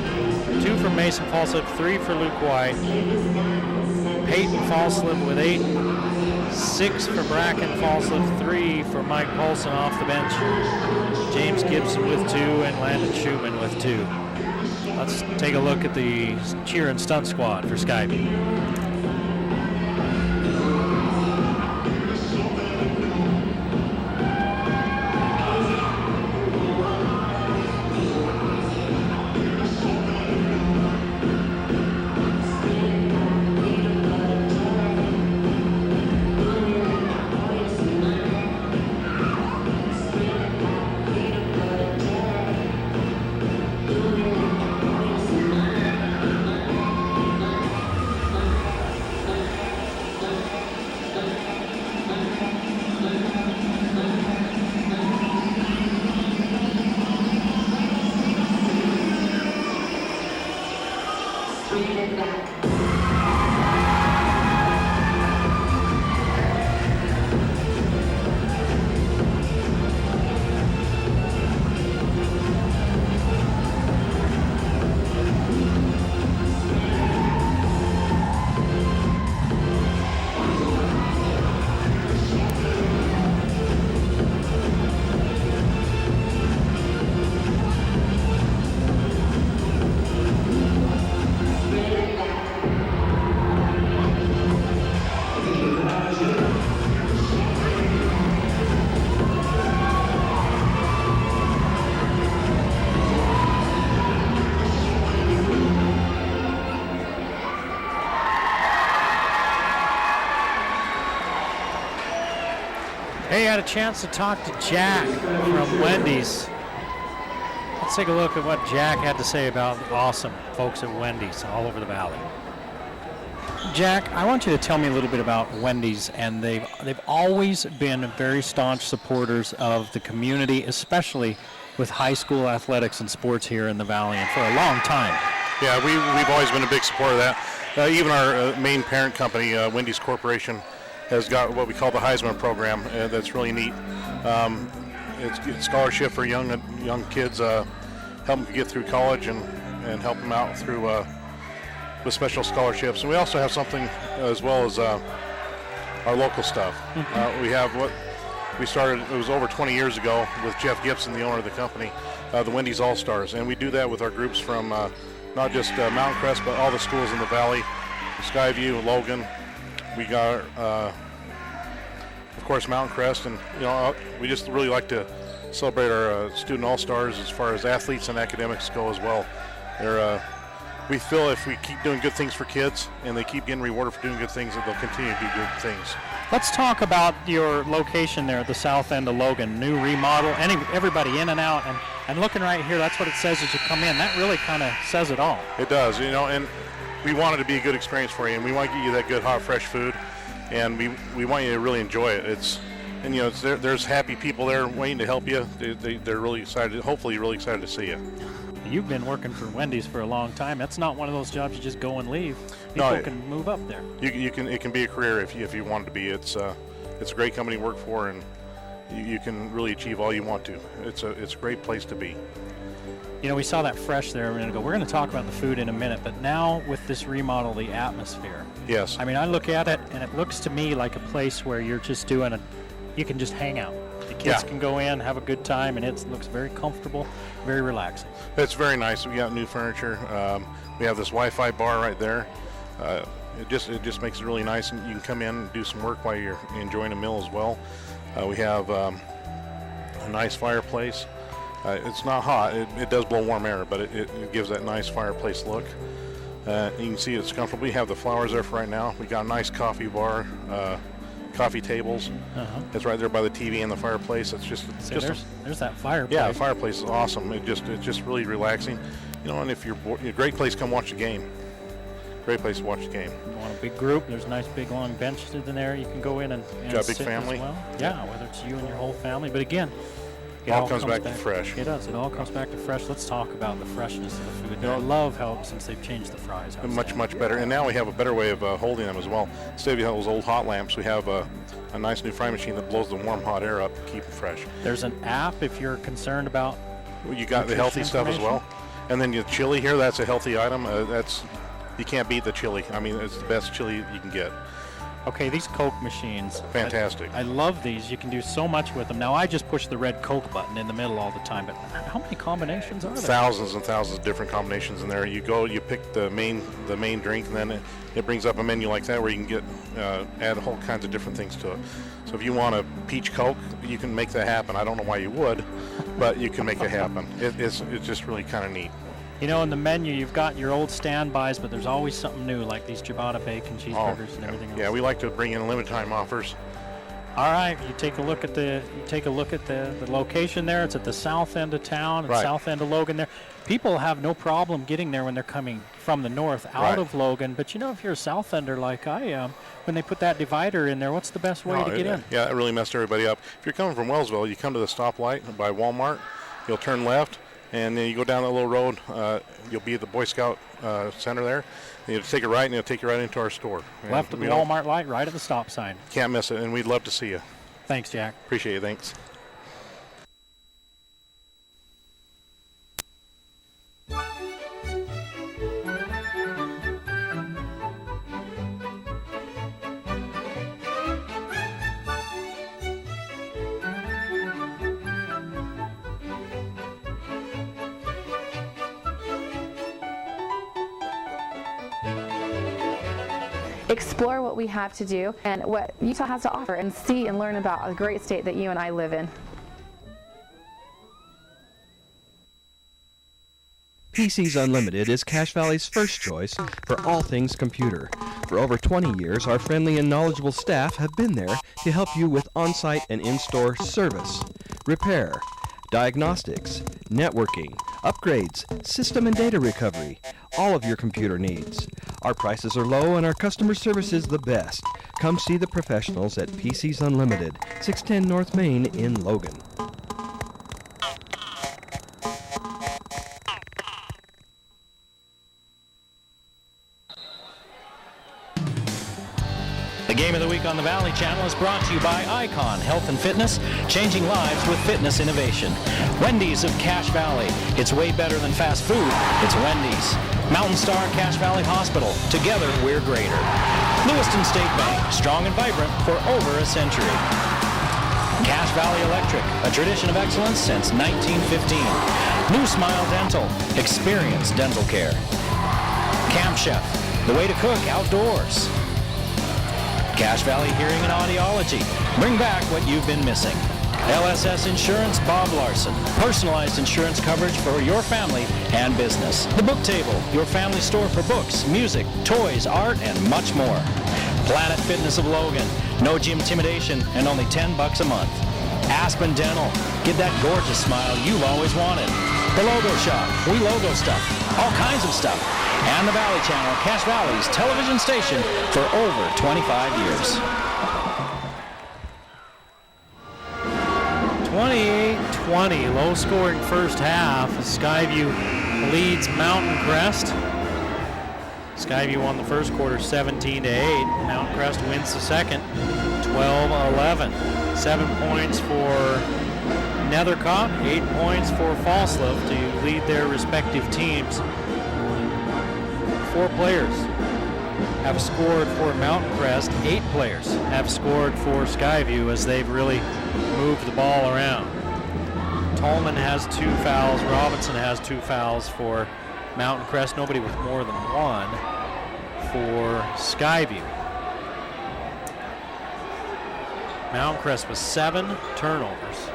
2 for Mason Falslip, 3 for Luke White. Peyton Falslip with 8, 6 for Bracken Falslip, 3 for Mike Paulson off the bench. James Gibson with 2 and Landon Schumann with 2. Let's take a look at the cheer and stunt squad for Skyview. Hey, I had a chance to talk to Jack from Wendy's. Let's take a look at what Jack had to say about the awesome folks at Wendy's all over the valley. Jack, I want you to tell me a little bit about Wendy's, and they've always been very staunch supporters of the community, especially with high school athletics and sports here in the valley, and for a long time. Yeah, we've always been a big supporter of that. Even our main parent company, Wendy's Corporation, has got what we call the Heisman program. That's really neat. It's scholarship for young kids, help them get through college and help them out through with special scholarships. And we also have something as well as our local stuff. We have what we started, it was over 20 years ago with Jeff Gibson, the owner of the company, the Wendy's All-Stars. And we do that with our groups from not just Mountain Crest, but all the schools in the valley, Skyview, Logan. We got, of course, Mountain Crest, and we just really like to celebrate our student all-stars as far as athletes and academics go as well. We feel if we keep doing good things for kids and they keep getting rewarded for doing good things, that they'll continue to do good things. Let's talk about your location there at the south end of Logan, new remodel, everybody in and out, and looking right here, that's what it says as you come in. That really kind of says it all. It does, and we want it to be a good experience for you, and we want to get you that good, hot, fresh food, and we want you to really enjoy it. There's happy people there waiting to help you. They're really excited, hopefully really excited to see you. You've been working for Wendy's for a long time. That's not one of those jobs you just go and leave. People can move up there. You can. It can be a career if you want it to be. It's a great company to work for, and you can really achieve all you want to. It's a great place to be. We saw that fresh there a minute ago. We're going to talk about the food in a minute, but now with this remodel, the atmosphere. Yes. I mean, I look at it, and it looks to me like a place where you're just you can just hang out. The kids can go in, have a good time, and it looks very comfortable, very relaxing. It's very nice. We got new furniture. We have this Wi-Fi bar right there. It just makes it really nice, and you can come in and do some work while you're enjoying a meal as well. We have a nice fireplace. It's not hot. It does blow warm air, but it gives that nice fireplace look. You can see it's comfortable. We have the flowers there for right now. We got a nice coffee bar. Coffee tables. It's right there by the TV and the fireplace. It's there's that fireplace. Yeah, the fireplace is awesome. It's just really relaxing. And if you're bored, a great place, come watch the game. Great place to watch the game. You want a big group? There's nice big long benches in there. You can go in and got a big sit family. As well. Yeah, whether it's you and your whole family. But again, it all comes back to fresh. It does. It all comes back to fresh. Let's talk about the freshness of the food. I love how since they've changed the fries. Much better. And now we have a better way of holding them as well. Instead of those old hot lamps, we have a nice new fry machine that blows the warm hot air up to keep it fresh. There's an app if you're concerned about. You got the healthy stuff as well. And then the chili here, that's a healthy item. You can't beat the chili. I mean, it's the best chili you can get. Okay, these Coke machines. Fantastic. I love these. You can do so much with them. Now, I just push the red Coke button in the middle all the time, but how many combinations are there? Thousands and thousands of different combinations in there. You go, you pick the main drink, and then it brings up a menu like that where you can add whole kinds of different things to it. So if you want a peach Coke, you can make that happen. I don't know why you would, but you can make it happen. It's just really kind of neat. In the menu, you've got your old standbys, but there's always something new, like these ciabatta bacon cheeseburgers and everything else. Yeah, we like to bring in limited time offers. All right, you take a look at the location there. It's at the south end of town, south end of Logan there. People have no problem getting there when they're coming from the north out of Logan. But if you're a south ender like I am, when they put that divider in there, what's the best way to get in? Yeah, it really messed everybody up. If you're coming from Wellsville, you come to the stoplight by Walmart. You'll turn left. And then you go down that little road, you'll be at the Boy Scout Center there. And you'll take a right, and it'll take you right into our store. Left at the Walmart light, right at the stop sign. Can't miss it, and we'd love to see you. Thanks, Jack. Appreciate it. Thanks. Explore what we have to do and what Utah has to offer and see and learn about the great state that you and I live in. PCs Unlimited is Cache Valley's first choice for all things computer. For over 20 years, our friendly and knowledgeable staff have been there to help you with on-site and in-store service, repair, diagnostics, networking, upgrades, system and data recovery, all of your computer needs. Our prices are low and our customer service is the best. Come see the professionals at PCs Unlimited, 610 North Main in Logan. The Game of the Week on the Valley Channel is brought to you by Icon Health and Fitness, changing lives with fitness innovation. Wendy's of Cache Valley. It's way better than fast food. It's Wendy's. Mountain Star Cache Valley Hospital. Together, we're greater. Lewiston State Bank, strong and vibrant for over a century. Cache Valley Electric, a tradition of excellence since 1915. New Smile Dental, experience dental care. Camp Chef, the way to cook outdoors. Cache Valley Hearing and Audiology. Bring back what you've been missing. LSS Insurance, Bob Larson. Personalized insurance coverage for your family and business. The Book Table, your family store for books, music, toys, art, and much more. Planet Fitness of Logan. No gym intimidation and only $10 a month. Aspen Dental. Get that gorgeous smile you've always wanted. The Logo Shop. We logo stuff. All kinds of stuff. And the Valley Channel, Cache Valley's television station for over 25 years. 28-20, low-scoring first half as Skyview leads Mountain Crest. Skyview won the first quarter 17-8. Mountain Crest wins the second 12-11. 7 points for Nethercott, 8 points for Falslip to lead their respective teams. 4 players have scored for Mountain Crest. 8 players have scored for Skyview as they've really moved the ball around. Tolman has 2 fouls. Robinson has 2 fouls for Mountain Crest. Nobody with more than 1 for Skyview. Mountain Crest with 7 turnovers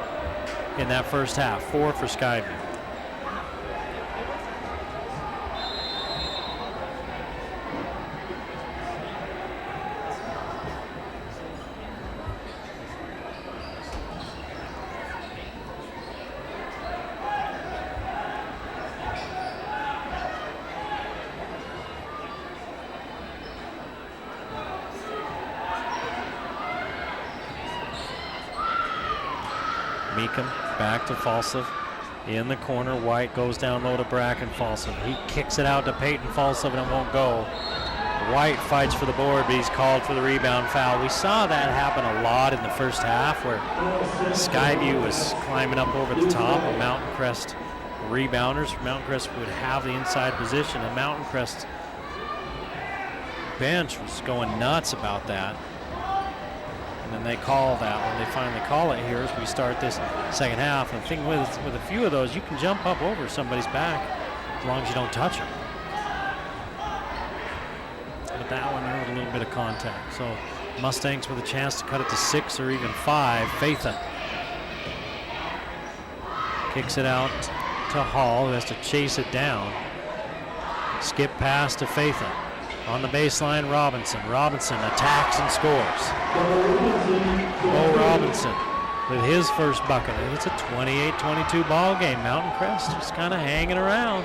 in that first half. 4 for Skyview. Meekum back to Falslip in the corner. White goes down low to Bracken Falslip. He kicks it out to Peyton Falslip and it won't go. White fights for the board, but he's called for the rebound foul. We saw that happen a lot in the first half where Skyview was climbing up over the top of Mountain Crest rebounders. Mountain Crest would have the inside position, and Mountain Crest bench was going nuts about that. And then they call that when they finally call it here as we start this second half. And the thing with a few of those, you can jump up over somebody's back as long as you don't touch them. But that one, there was a little bit of contact. So Mustangs with a chance to cut it to 6 or even 5. Fatha kicks it out to Hall, who has to chase it down. Skip pass to Fatha. On the baseline, Robinson. Robinson attacks and scores. Bo Robinson with his first bucket. It's a 28-22 ball game. Mountain Crest just kind of hanging around.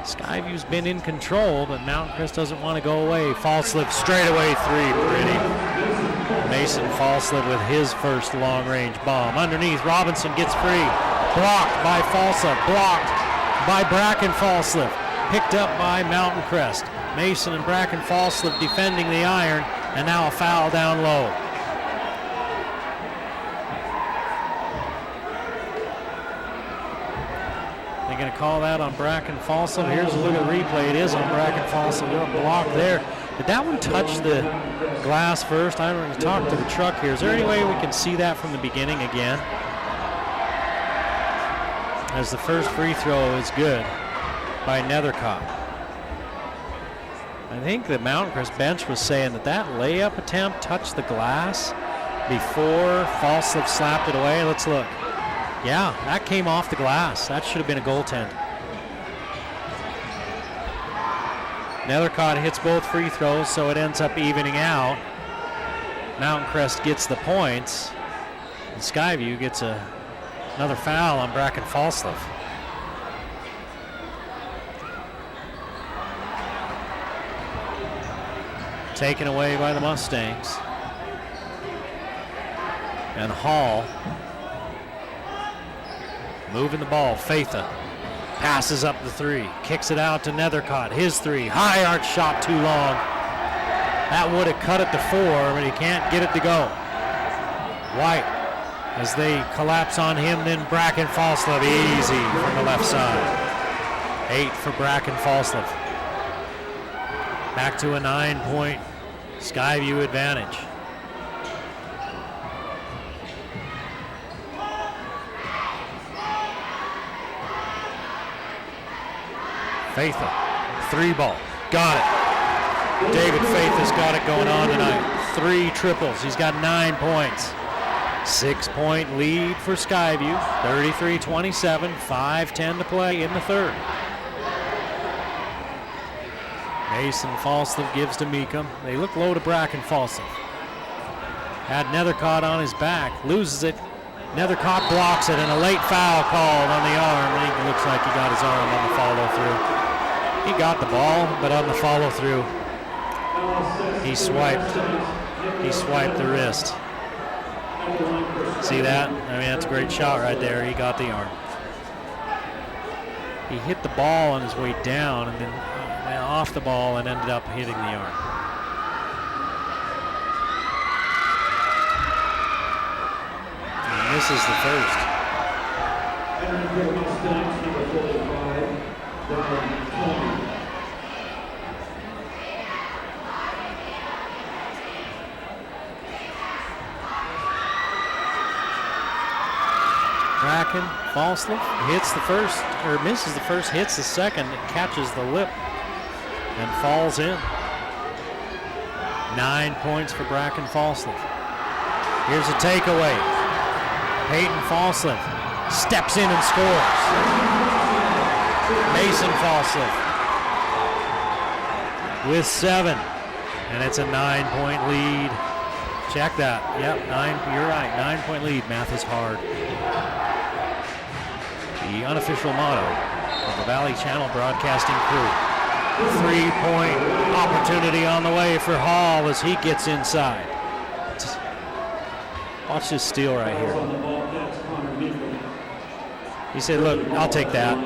Skyview's been in control, but Mountain Crest doesn't want to go away. Falslip straightaway 3, pretty. Mason Falslip with his first long-range bomb. Underneath, Robinson gets free. Blocked by Falslip. Blocked by Bracken Falslip. Picked up by Mountain Crest. Mason and Bracken Falslip defending the iron, and now a foul down low. They're going to call that on Bracken Falslip. Here's a look at the replay. It is on Bracken Falslip. They're blocked there. Did that one touch the glass first? I'm going to talk to the truck here. Is there any way we can see that from the beginning again? As the first free throw is good by Nethercott. I think the Mountain Crest bench was saying that layup attempt touched the glass before Falslip slapped it away. Let's look. Yeah, that came off the glass. That should have been a goaltend. Nethercott hits both free throws, so it ends up evening out. Mountain Crest gets the points, and Skyview gets another foul on Bracken Falslip. taken away by the Mustangs. And Hall moving the ball. Faitha passes up the 3, kicks it out to Nethercott. His 3, high arch shot, too long. That would have cut it to 4, but he can't get it to go. White, as they collapse on him, then Bracken Falslove, easy from the left side. 8 for Bracken Falslove. Back to a 9-point Skyview advantage. Faitha, 3 ball, got it. David Faitha's got it going on tonight. 3 triples, he's got 9 points. 6-point lead for Skyview, 33-27, 5:10 to play in the third. Mason Falslove gives to Meekum. They look low to Bracken Falslove. Had Nethercott on his back, loses it. Nethercott blocks it, and a late foul called on the arm. I think it looks like he got his arm on the follow-through. He got the ball, but on the follow-through, he swiped the wrist. See that? I mean, that's a great shot right there. He got the arm. He hit the ball on his way down and then off the ball and ended up hitting the arm. And this is the first. Bracken Falslove hits the first, or misses the first, hits the second, it catches the lip and falls in. 9 points for Bracken Falslove. Here's a takeaway. Peyton Falslove steps in and scores. Mason Falslove with 7, and it's a 9-point lead. Check that. Yep, you're right, 9-point lead. Math is hard. The unofficial motto of the Valley Channel Broadcasting crew. 3-point opportunity on the way for Hall as he gets inside. Watch this steal right here. He said, look, I'll take that.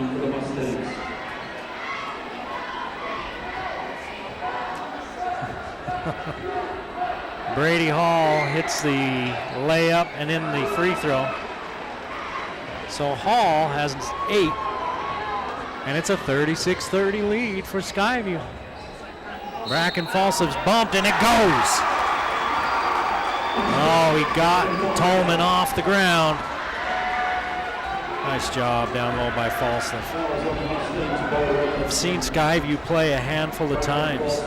Brady Hall hits the layup and then the free throw. So Hall has 8, and it's a 36-30 lead for Skyview. Bracken Falslove's bumped, and it goes. Oh, he got Tolman off the ground. Nice job down low by Falslove. I've seen Skyview play a handful of times,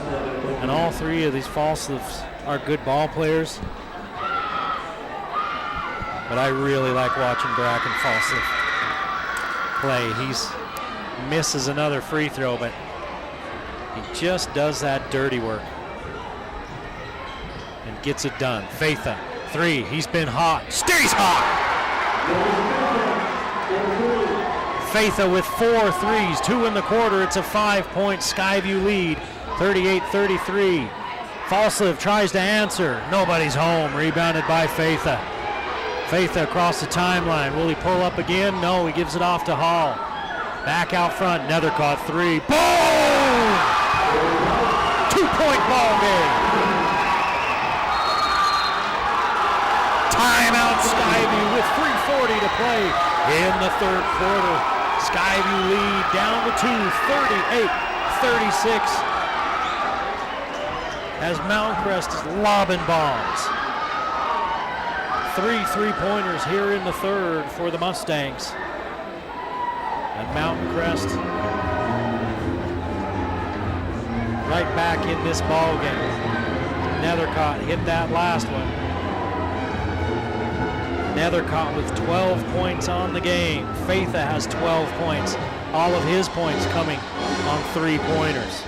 and all 3 of these Falsloves are good ball players. But I really like watching Bracken Falslove play. He's misses another free throw, but he just does that dirty work and gets it done. Faitha, 3. He's been hot. Stays hot. Faitha with 4 threes, 2 in the quarter. It's a 5-point Skyview lead, 38-33. Falslove tries to answer. Nobody's home. Rebounded by Faitha. Faitha across the timeline. Will he pull up again? No, he gives it off to Hall. Back out front, Nethercott 3. Boom! 2-point ball game. Timeout Skyview with 3:40 to play in the third quarter. Skyview lead down to 2, 38-36. As Mountain Crest is lobbing bombs. 3 3-pointers here in the third for the Mustangs. And Mountain Crest right back in this ball game. Nethercott hit that last one. Nethercott with 12 points on the game. Faitha has 12 points. All of his points coming on 3-pointers.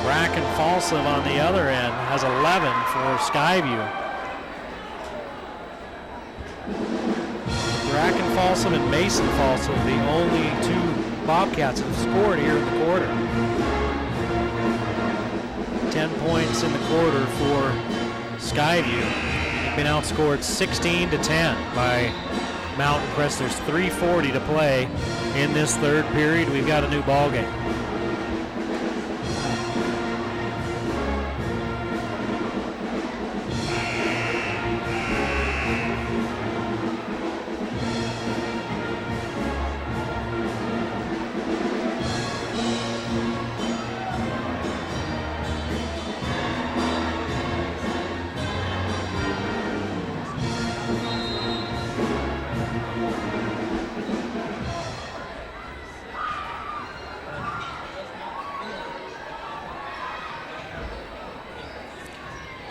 Bracken Falslove on the other end has 11 for Skyview. Bracken Falslove and Mason Falslove, the only 2 Bobcats have scored here in the quarter. 10 points in the quarter for Skyview. They've been outscored 16-10 by Mountain Crest. There's 3:40 to play in this third period. We've got a new ball game.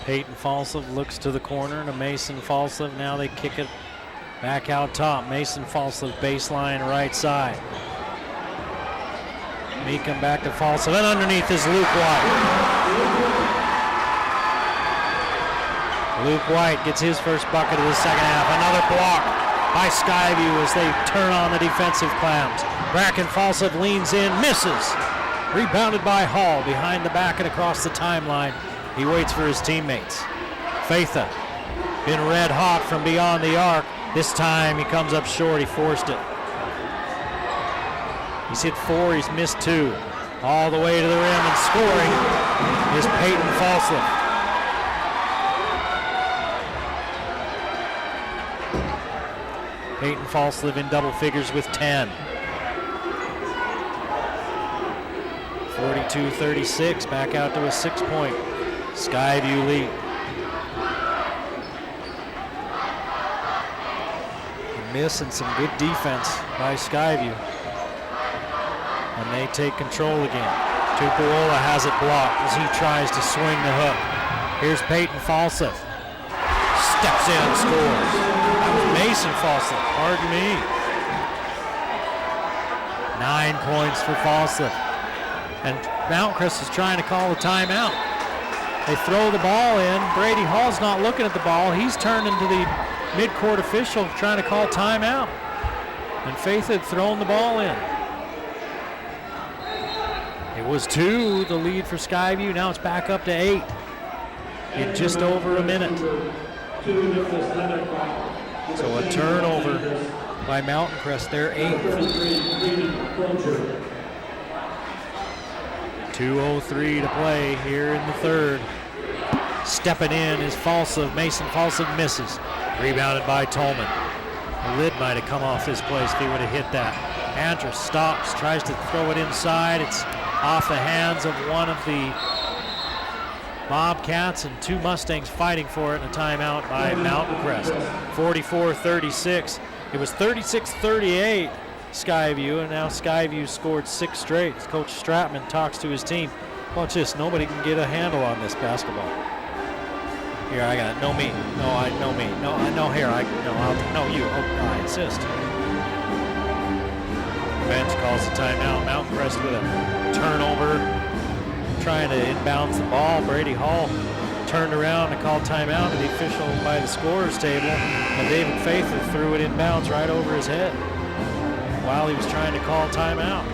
Peyton Falslev looks to the corner to Mason Falslev. Now they kick it back out top. Mason Falslev baseline right side. Meekum back to Falslev, and underneath is Luke White. Luke White gets his first bucket of the second half. Another block by Skyview as they turn on the defensive clamps. Bracken Falslev leans in, misses. Rebounded by Hall behind the back and across the timeline. He waits for his teammates. Faitha been red hot from beyond the arc. This time he comes up short. He forced it. He's hit 4. He's missed 2. All the way to the rim and scoring is Peyton Falslev. Peyton Falslev in double figures with 10. 42-36. Back out to a 6-point Skyview lead. A miss and some good defense by Skyview. And they take control again. Tupuola has it blocked as he tries to swing the hook. Here's Peyton Falslev. Steps in and scores. That was Mason Falslev, pardon me. 9 points for Falslev. And Mount Crest is trying to call a timeout. They throw the ball in. Brady Hall's not looking at the ball. He's turning to the mid-court official trying to call timeout. And Faith had thrown the ball in. It was 2, the lead for Skyview. Now it's back up to 8 in just over a minute. So a turnover by Mountain Crest. They're 8th. 2:03 to play here in the third. Stepping in is Falslev. Mason Falslev misses. Rebounded by Tolman. The lid might have come off his place if he would have hit that. Andrus stops, tries to throw it inside. It's off the hands of one of the Bobcats, and 2 Mustangs fighting for it, and a timeout by Mountain Crest. 44-36. It was 36-38. Skyview, and now Skyview scored 6 straight. Coach Stratman talks to his team. Watch this, nobody can get a handle on this basketball. Here, I got it. No me. No me. No, here, no, you. Oh, I insist. Bench calls the timeout. Mountain Crest with a turnover, trying to inbounds the ball. Brady Hall turned around and called timeout to the official by the scorer's table, and David Faither threw it inbounds right over his head while he was trying to call timeout.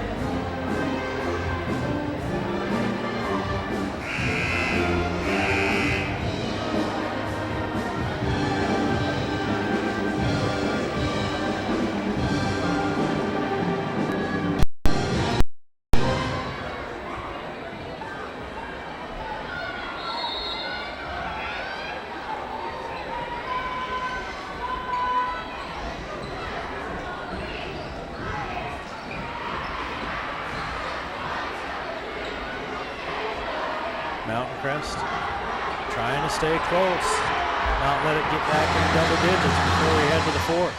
Mountain Crest trying to stay close, not let it get back into double digits before we head to the fourth.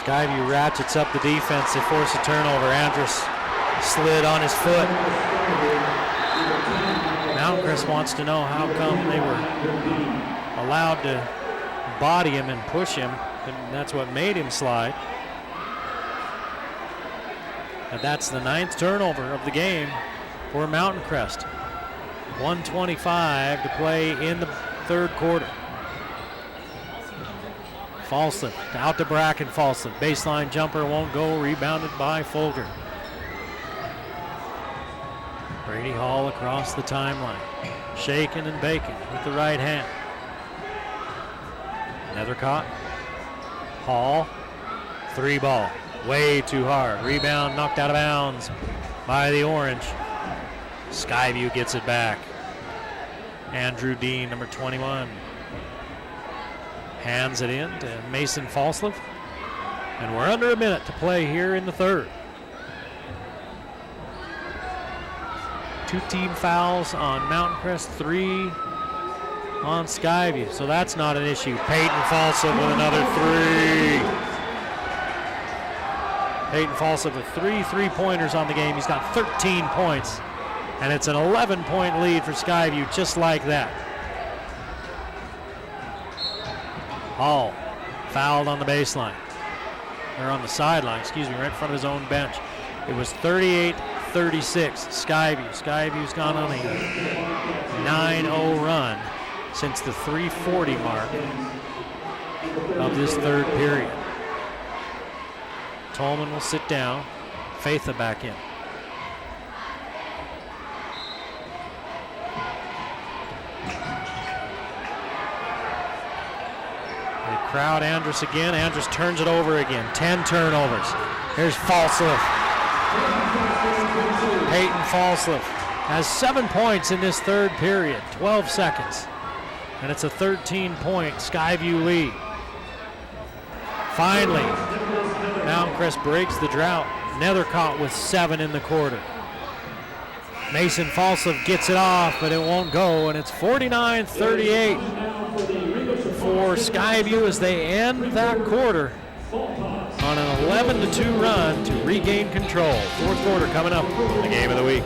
Skyview ratchets up the defense. They force a turnover. Andrus slid on his foot. Mountain Crest wants to know how come they were allowed to body him and push him, and that's what made him slide. And that's the 9th turnover of the game for Mountain Crest. 1:25 to play in the third quarter. Falslev out to Bracken Falslev. Baseline jumper won't go. Rebounded by Folger. Brady Hall across the timeline, shaking and baking with the right hand. Nethercott, Hall, 3 ball, way too hard. Rebound knocked out of bounds by the Orange. Skyview gets it back. Andrew Dean, number 21, hands it in to Mason Falslev. And we're under a minute to play here in the third. 2 team fouls on Mountain Crest, 3 on Skyview, so that's not an issue. Peyton Falslev with another 3. Peyton Falslev with 3 3-pointers on the game. He's got 13 points, and it's an 11-point lead for Skyview, just like that. Hall fouled on the baseline, or on the sideline, excuse me, right in front of his own bench. It was 38-36, Skyview. Skyview's gone on a 9-0 run since the 3:40 mark of this third period. Tolman will sit down. Faitha back in. They crowd Andrus again. Andrus turns it over again. 10 turnovers. Here's Falslev. Peyton Falslev has 7 points in this third period. 12 seconds. And it's a 13-point Skyview lead. Finally, Mountain Crest breaks the drought. Nethercott with 7 in the quarter. Mason Falslev gets it off, but it won't go, and it's 49-38 for Skyview as they end that quarter on an 11-2 run to regain control. Fourth quarter coming up, the game of the week.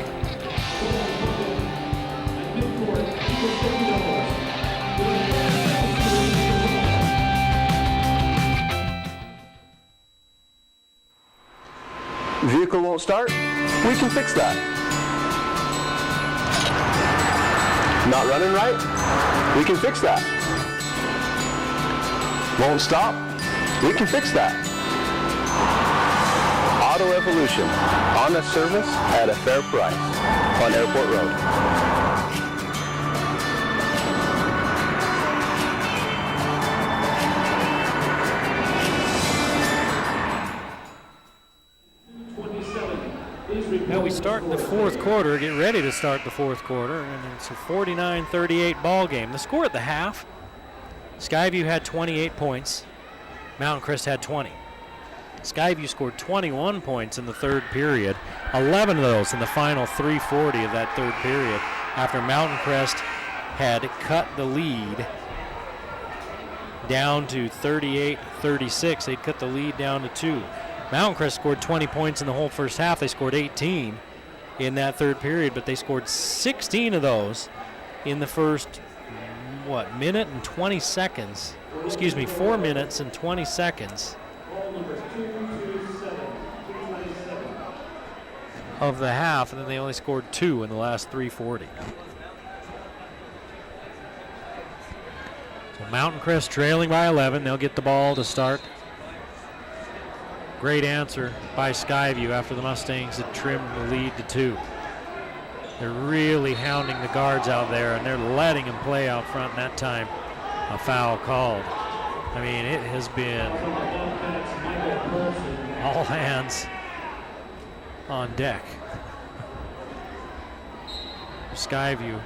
Vehicle won't start? We can fix that. Not running right? We can fix that. Won't stop? We can fix that. Auto Evolution. Honest service at a fair price on Airport Road. Now we start in the fourth quarter, get ready to start the fourth quarter, and it's a 49-38 ball game. The score at the half, Skyview had 28 points, Mountain Crest had 20. Skyview scored 21 points in the third period, 11 of those in the final 3:40 of that third period, after Mountain Crest had cut the lead down to 38-36. They'd cut the lead down to 2. Mountain Crest scored 20 points in the whole first half. They scored 18 in that third period, but they scored 16 of those in the first, minute and 20 seconds. Excuse me, 4 minutes and 20 seconds of the half, and then they only scored 2 in the last 3:40. So Mountain Crest trailing by 11. They'll get the ball to start. Great answer by Skyview after the Mustangs had trimmed the lead to 2. They're really hounding the guards out there, and they're letting them play out front, and that time a foul called. I mean, it has been all hands on deck. Skyview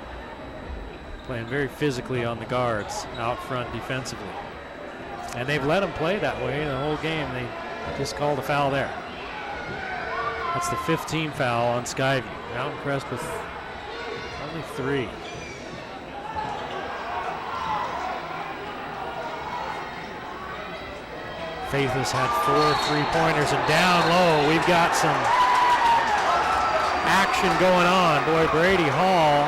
playing very physically on the guards out front defensively. And they've let them play that way the whole game. They just called a foul there. That's the 15th foul on Skyview. Mountain Crest with only 3. Faithless had 4 3-pointers, and down low we've got some action going on. Boy, Brady Hall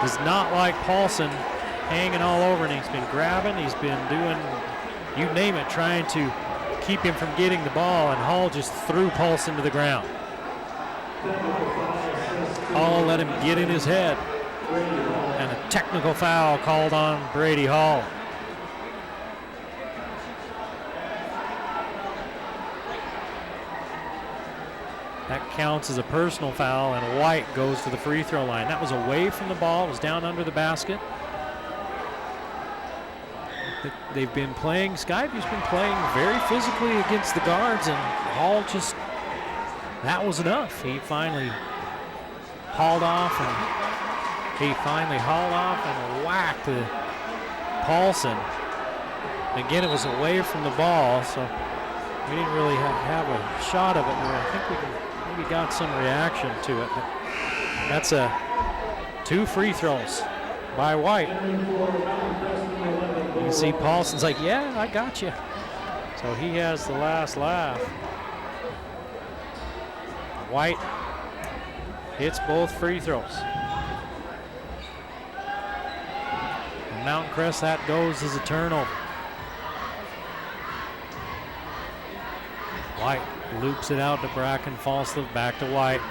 does not like Paulson hanging all over, and he's been grabbing, he's been doing, you name it, trying to keep him from getting the ball, and Hall just threw Paulson to the ground. Hall let him get in his head, and a technical foul called on Brady Hall. That counts as a personal foul, and White goes to the free throw line. That was away from the ball. It was down under the basket. They've been playing, Skyview's been playing very physically against the guards, and Hall just, that was enough. He finally hauled off and whacked Paulson. Again, it was away from the ball, so we didn't really have a shot of it where I think we maybe got some reaction to it. But that's 2 free throws by White. You can see Paulson's like, yeah, I got you. So he has the last laugh. White hits both free throws. And Mountain Crest, that goes as a turnover. White loops it out to Bracken Falslev, back to White.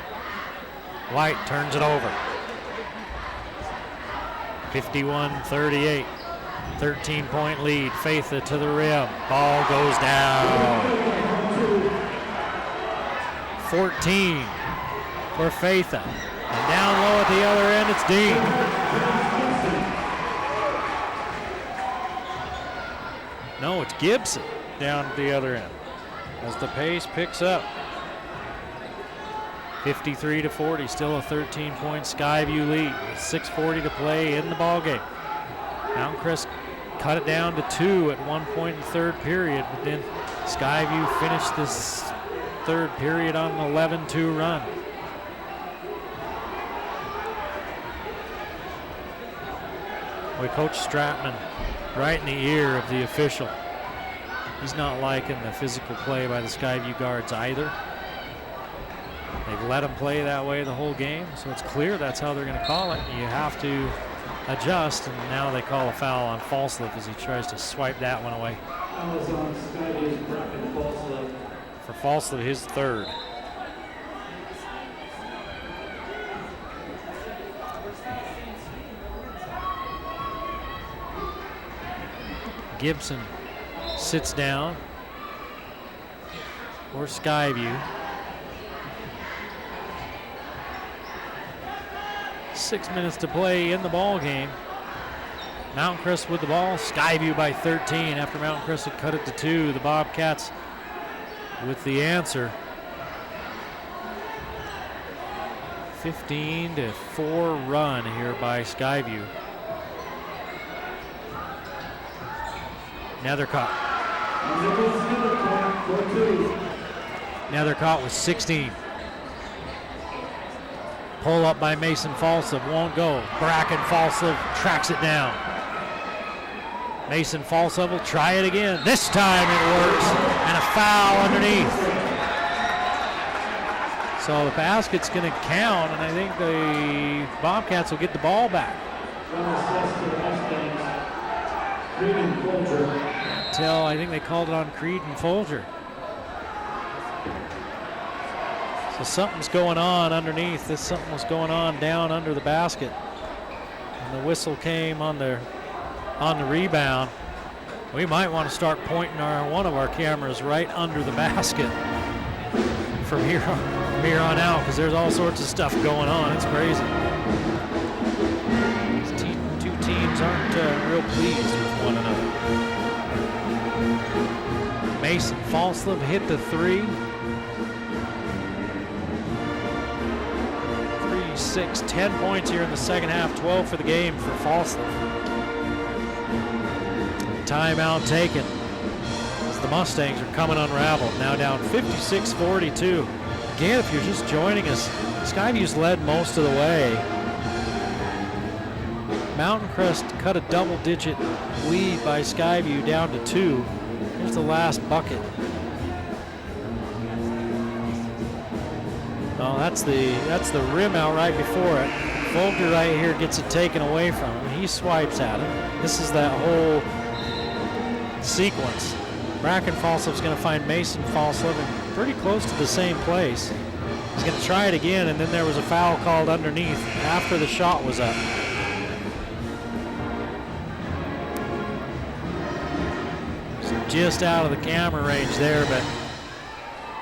White turns it over. 51-38. 13-point lead. Faitha to the rim. Ball goes down. 14 for Faitha. And down low at the other end, it's Dean. No, it's Gibson down at the other end as the pace picks up. 53-40, still a 13-point Skyview lead with 6:40 to play in the ball game. Mountain Crest cut it down to 2 at one point in the third period, but then Skyview finished this third period on an 11-2 run. Boy, Coach Stratman right in the ear of the official. He's not liking the physical play by the Skyview guards either. They've let them play that way the whole game, so it's clear that's how they're going to call it. You have to adjust, and now they call a foul on Falslev as he tries to swipe that one away. For Falslev, his third. Gibson sits down for Skyview. 6 minutes to play in the ball game. Mountain Crest with the ball. Skyview by 13 after Mountain Crest had cut it to 2. The Bobcats with the answer. 15-4 run here by Skyview. Nethercott. Nethercott with 16. Pull up by Mason Falslev, won't go. Bracken Falslev tracks it down. Mason Falslev will try it again. This time it works, and a foul underneath. So the basket's going to count, and I think the Bobcats will get the ball back. Until I think they called it on Creed and Folger. So something's going on underneath. Something was going on down under the basket. And the whistle came on the rebound. We might want to start pointing one of our cameras right under the basket from here on out, because there's all sorts of stuff going on. It's crazy. These two teams aren't real pleased with one another. Mason Falslev hit the 3. 6, 10 points here in the second half, 12 for the game for Falslev. Timeout taken as the Mustangs are coming unraveled. Now down 56-42. Again, if you're just joining us, Skyview's led most of the way. Mountain Crest cut a double-digit lead by Skyview down to 2. Here's the last bucket. Oh, that's the rim out right before it. Folger right here gets it taken away from him. He swipes at it. This is that whole sequence. Bracken Falslev's going to find Mason Falslev pretty close to the same place. He's going to try it again, and then there was a foul called underneath after the shot was up. It's just out of the camera range there, but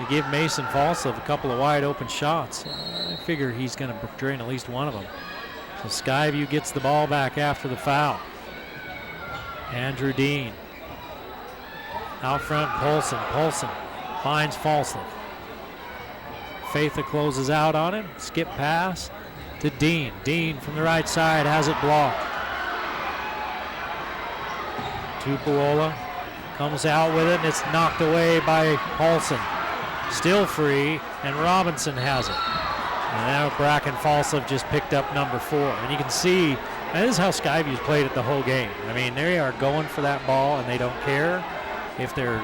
You give Mason Falslev a couple of wide open shots. I figure he's going to drain at least one of them. So Skyview gets the ball back after the foul. Andrew Dean. Out front, Polson. Polson finds Falslev. Faitha closes out on him. Skip pass to Dean. Dean from the right side has it blocked. Tupuola comes out with it, and it's knocked away by Paulson. Still free, and Robinson has it. And now Bracken Falslev just picked up number 4. And you can see, that is how Skyview's played it the whole game. I mean, they are going for that ball, and they don't care if they're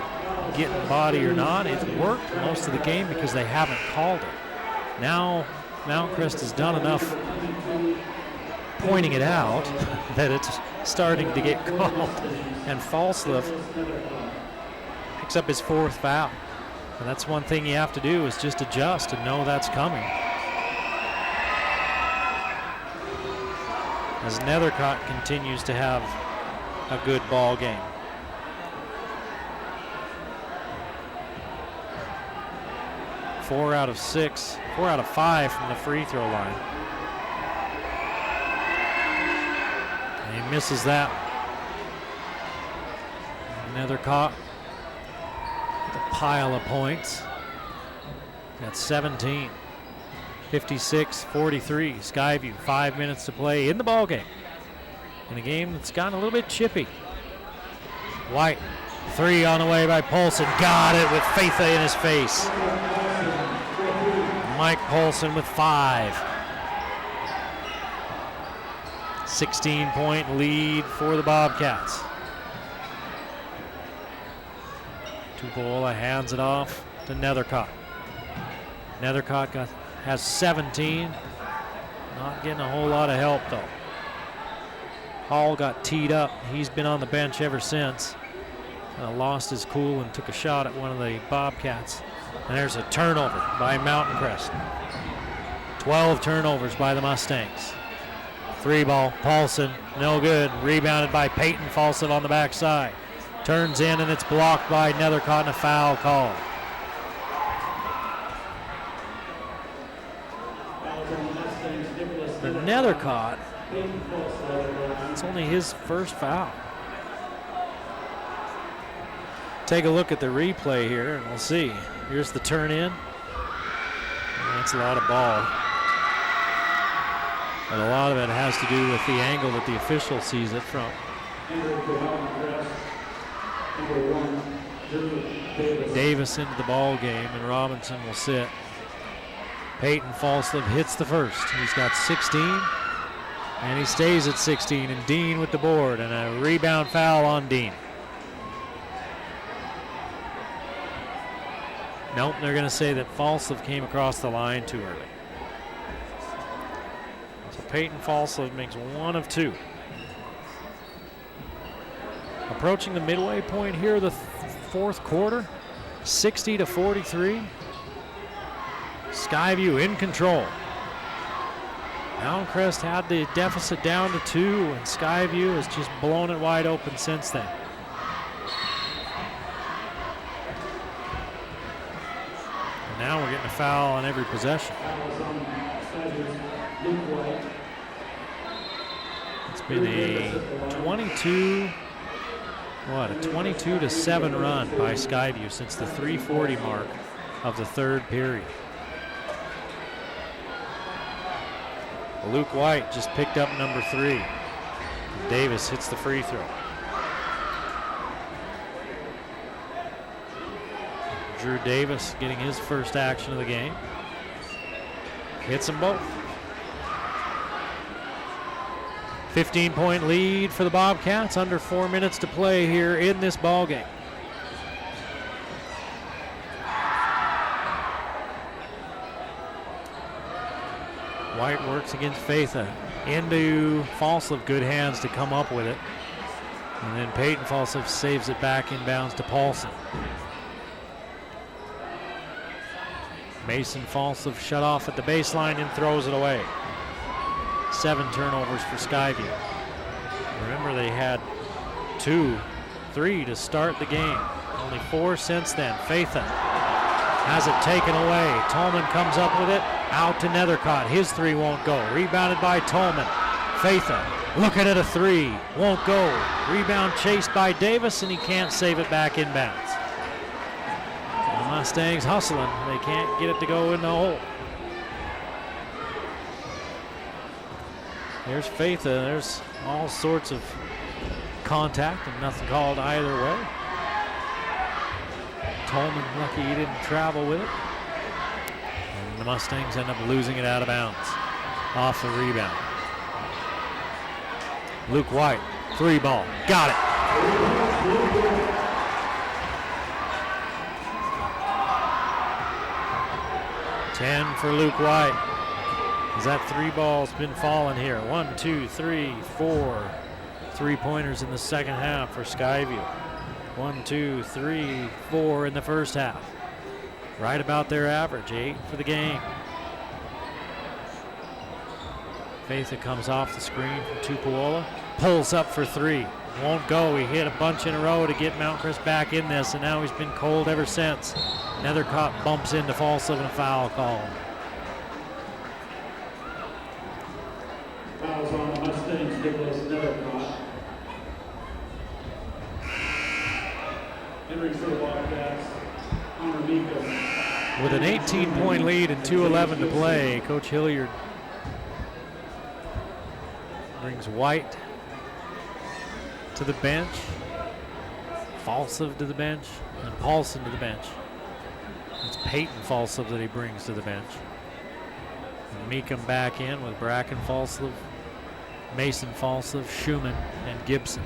getting body or not. It's worked most of the game because they haven't called it. Now, Mount Crest has done enough pointing it out that it's starting to get called. And Falslev picks up his 4th foul. And that's one thing you have to do is just adjust and know that's coming. As Nethercott continues to have a good ball game. Four out of 5 from the free throw line. And he misses that. Nethercott with a pile of points. That's 17. 56-43. Skyview, 5 minutes to play in the ball game. In a game that's gotten a little bit chippy. White, 3 on the way by Polson. Got it with Faitha in his face. Mike Polson with 5. 16-point lead for the Bobcats. Tupuola hands it off to Nethercott. Nethercott has 17. Not getting a whole lot of help though. Hall got teed up. He's been on the bench ever since. Lost his cool and took a shot at one of the Bobcats. And there's a turnover by Mountain Crest. 12 turnovers by the Mustangs. 3 ball, Paulson, no good. Rebounded by Peyton Falslev on the backside. Turns in and it's blocked by Nethercott and a foul call. For Nethercott, it's only his first foul. Take a look at the replay here and we'll see. Here's the turn in. That's a lot of ball. But a lot of it has to do with the angle that the official sees it from. Davis into the ball game and Robinson will sit. Peyton Falslev hits the first. He's got 16 and he stays at 16, and Dean with the board and a rebound foul on Dean. Nope, they're going to say that Falslev came across the line too early. So Peyton Falslev makes 1 of 2. Approaching the midway point here, the 4th quarter, 60-43. Skyview in control. Mountain Crest had the deficit down to 2, and Skyview has just blown it wide open since then. And now we're getting a foul on every possession. It's been a 22-7 run by Skyview since the 3:40 mark of the 3rd period. Luke White just picked up number 3. Davis hits the free throw. Drew Davis getting his first action of the game. Hits them both. 15-point lead for the Bobcats. Under 4 minutes to play here in this ball game. White works against Faitha. Into Falslev, good hands to come up with it. And then Peyton Falslev saves it back inbounds to Paulson. Mason Falslev shut off at the baseline and throws it away. 7 turnovers for Skyview. Remember, they had 2, 3 to start the game. Only 4 since then. Faitha has it taken away. Tolman comes up with it, out to Nethercott. His three won't go. Rebounded by Tolman. Fatha looking at a three, won't go. Rebound chased by Davis, and he can't save it back inbounds. The Mustangs hustling. They can't get it to go in the hole. There's Fatha. There's all sorts of contact and nothing called either way. Tolman lucky he didn't travel with it. And the Mustangs end up losing it out of bounds off the rebound. Luke White, three ball, got it. Ten for Luke White. As that three ball's been falling here. 1, 2, 3, 4 3-pointers in the second half for Skyview. 1, 2, 3, 4 in the first half. Right about their average, 8 for the game. Fatha comes off the screen from Tupuola. Pulls up for three. Won't go. He hit a bunch in a row to get Mount Crest back in this, and now he's been cold ever since. Nethercott bumps into Falsliv and a foul call. Fouls on the Mustangs, Nicholas Nethercott. Entering for the Wildcats, Connor Miko. With an 18-point lead and 2:11 to play, Coach Hilliard brings White to the bench, Falsliv to the bench, and Paulson to the bench. It's Peyton Falsliv that he brings to the bench. And Meekum back in with Bracken Falsliv, Mason Falsliv, Schumann, and Gibson.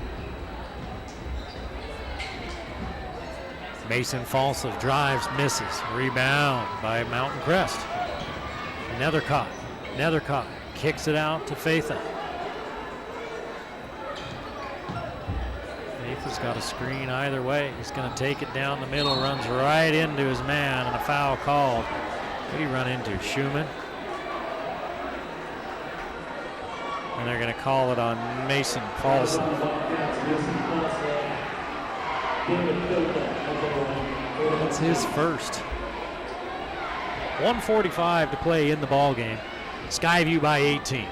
Mason Falsliv drives, misses. Rebound by Mountain Crest. Nethercott kicks it out to Fatha. Fatha's got a screen either way. He's going to take it down the middle, runs right into his man, and a foul called. Who did he run into? Schumann. And they're going to call it on Mason Falsliv. That's his first. 1:45 to play in the ball game. Skyview by 18.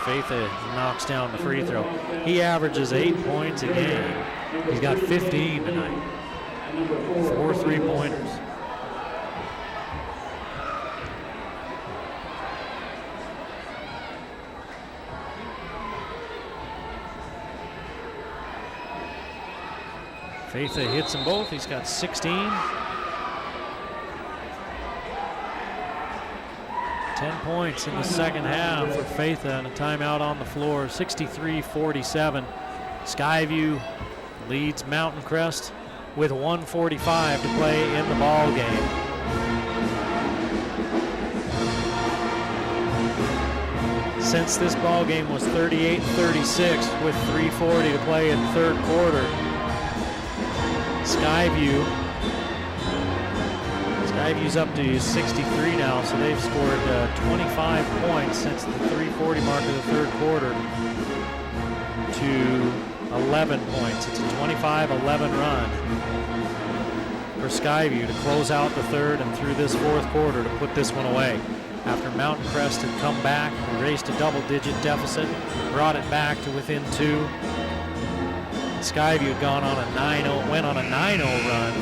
Fatha knocks down the free throw. He averages 8 points a game. He's got 15 tonight. 4 3-pointers. Fatha hits them both. He's got 16. 10 points in the second half for Fatha and a timeout on the floor. 63-47. Skyview leads Mountain Crest with 1:45 to play in the ball game. Since this ball game was 38-36 with 3:40 to play in the third quarter, Skyview's up to 63 now, so they've scored 25 points since the 3:40 mark of the third quarter to 11 points. It's a 25-11 run for Skyview to close out the third and through this fourth quarter to put this one away. After Mountain Crest had come back, erased a double-digit deficit, brought it back to within 2. Skyview had gone on a 9-0, went on a 9-0 run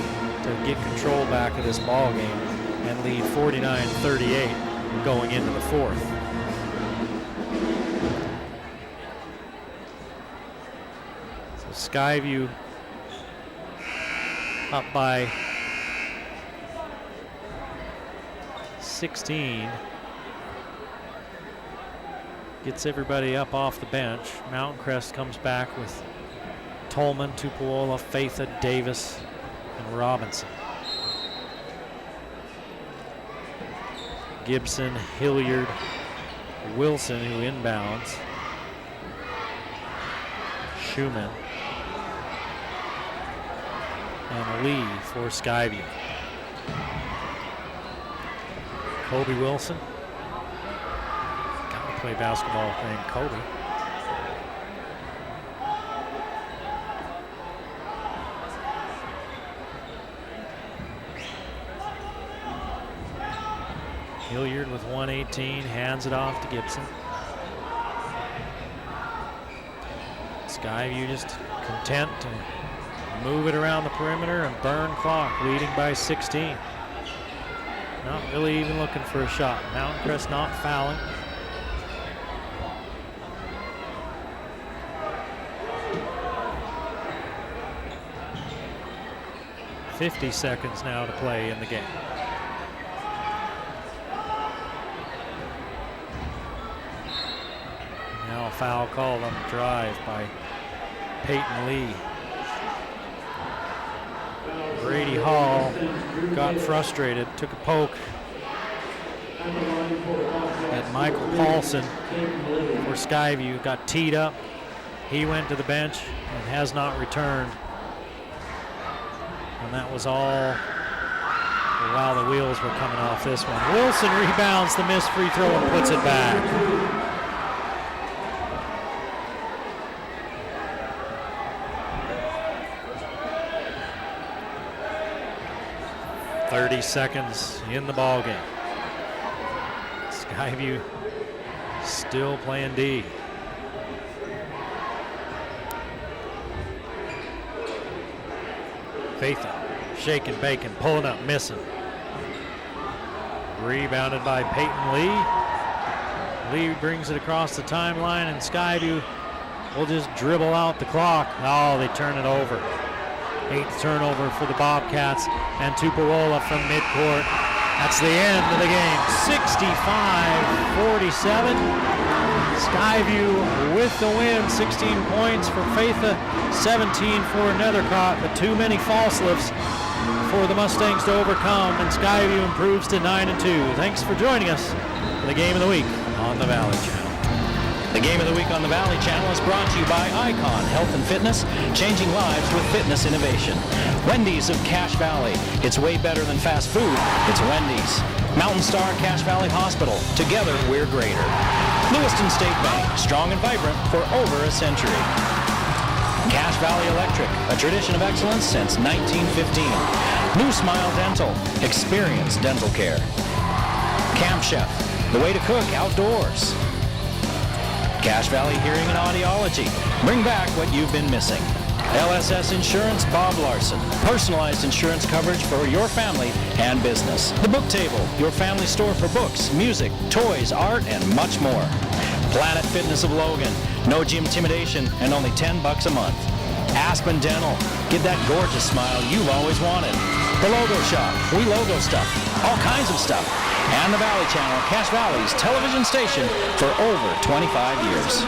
to get control back of this ball game and lead 49-38 going into the fourth. So Skyview up by 16. Gets everybody up off the bench. Mountain Crest comes back with Tolman, Tupuola, Fatha, Davis, and Robinson. Gibson, Hilliard, Wilson, who inbounds. Schumann. And Lee for Skyview. Kobe Wilson. Gotta play basketball named Kobe. Hilliard with 118, hands it off to Gibson. Skyview just content to move it around the perimeter and burn clock, leading by 16. Not really even looking for a shot. Mountain Crest not fouling. .50 seconds now to play in the game. Now a foul called on the drive by Peyton Lee. Brady Hall got frustrated, took a poke at Michael Paulson for Skyview, got teed up. He went to the bench and has not returned. And that was all while the wheels were coming off this one. Wilson rebounds the missed free throw and puts it back. .30 seconds in the ball game. Skyview still playing D. Faitha shaking, baking, pulling up, missing. Rebounded by Peyton Lee. Lee brings it across the timeline, and Skyview will just dribble out the clock. Oh, they turn it over. 8th turnover for the Bobcats, and Tupuola from midcourt. That's the end of the game. 65-47. Skyview with the win. 16 points for Faitha, 17 for Nethercott, but too many false lifts for the Mustangs to overcome, and Skyview improves to 9-2. Thanks for joining us for the Game of the Week on the Valley Channel. The Game of the Week on the Valley Channel is brought to you by Icon Health and Fitness, changing lives with fitness innovation. Wendy's of Cache Valley. It's way better than fast food. It's Wendy's. Mountain Star Cache Valley Hospital. Together, we're greater. Lewiston State Bank, strong and vibrant for over a century. Cache Valley Electric, a tradition of excellence since 1915. New Smile Dental, experience dental care. Camp Chef, the way to cook outdoors. Cache Valley Hearing and Audiology, bring back what you've been missing. LSS Insurance, Bob Larson, personalized insurance coverage for your family and business. The Book Table, your family store for books, music, toys, art, and much more. Planet Fitness of Logan, no gym intimidation and only $10 a month. Aspen Dental, get that gorgeous smile you've always wanted. The Logo Shop, we logo stuff, all kinds of stuff. And the Valley Channel, Cache Valley's television station for over 25 years.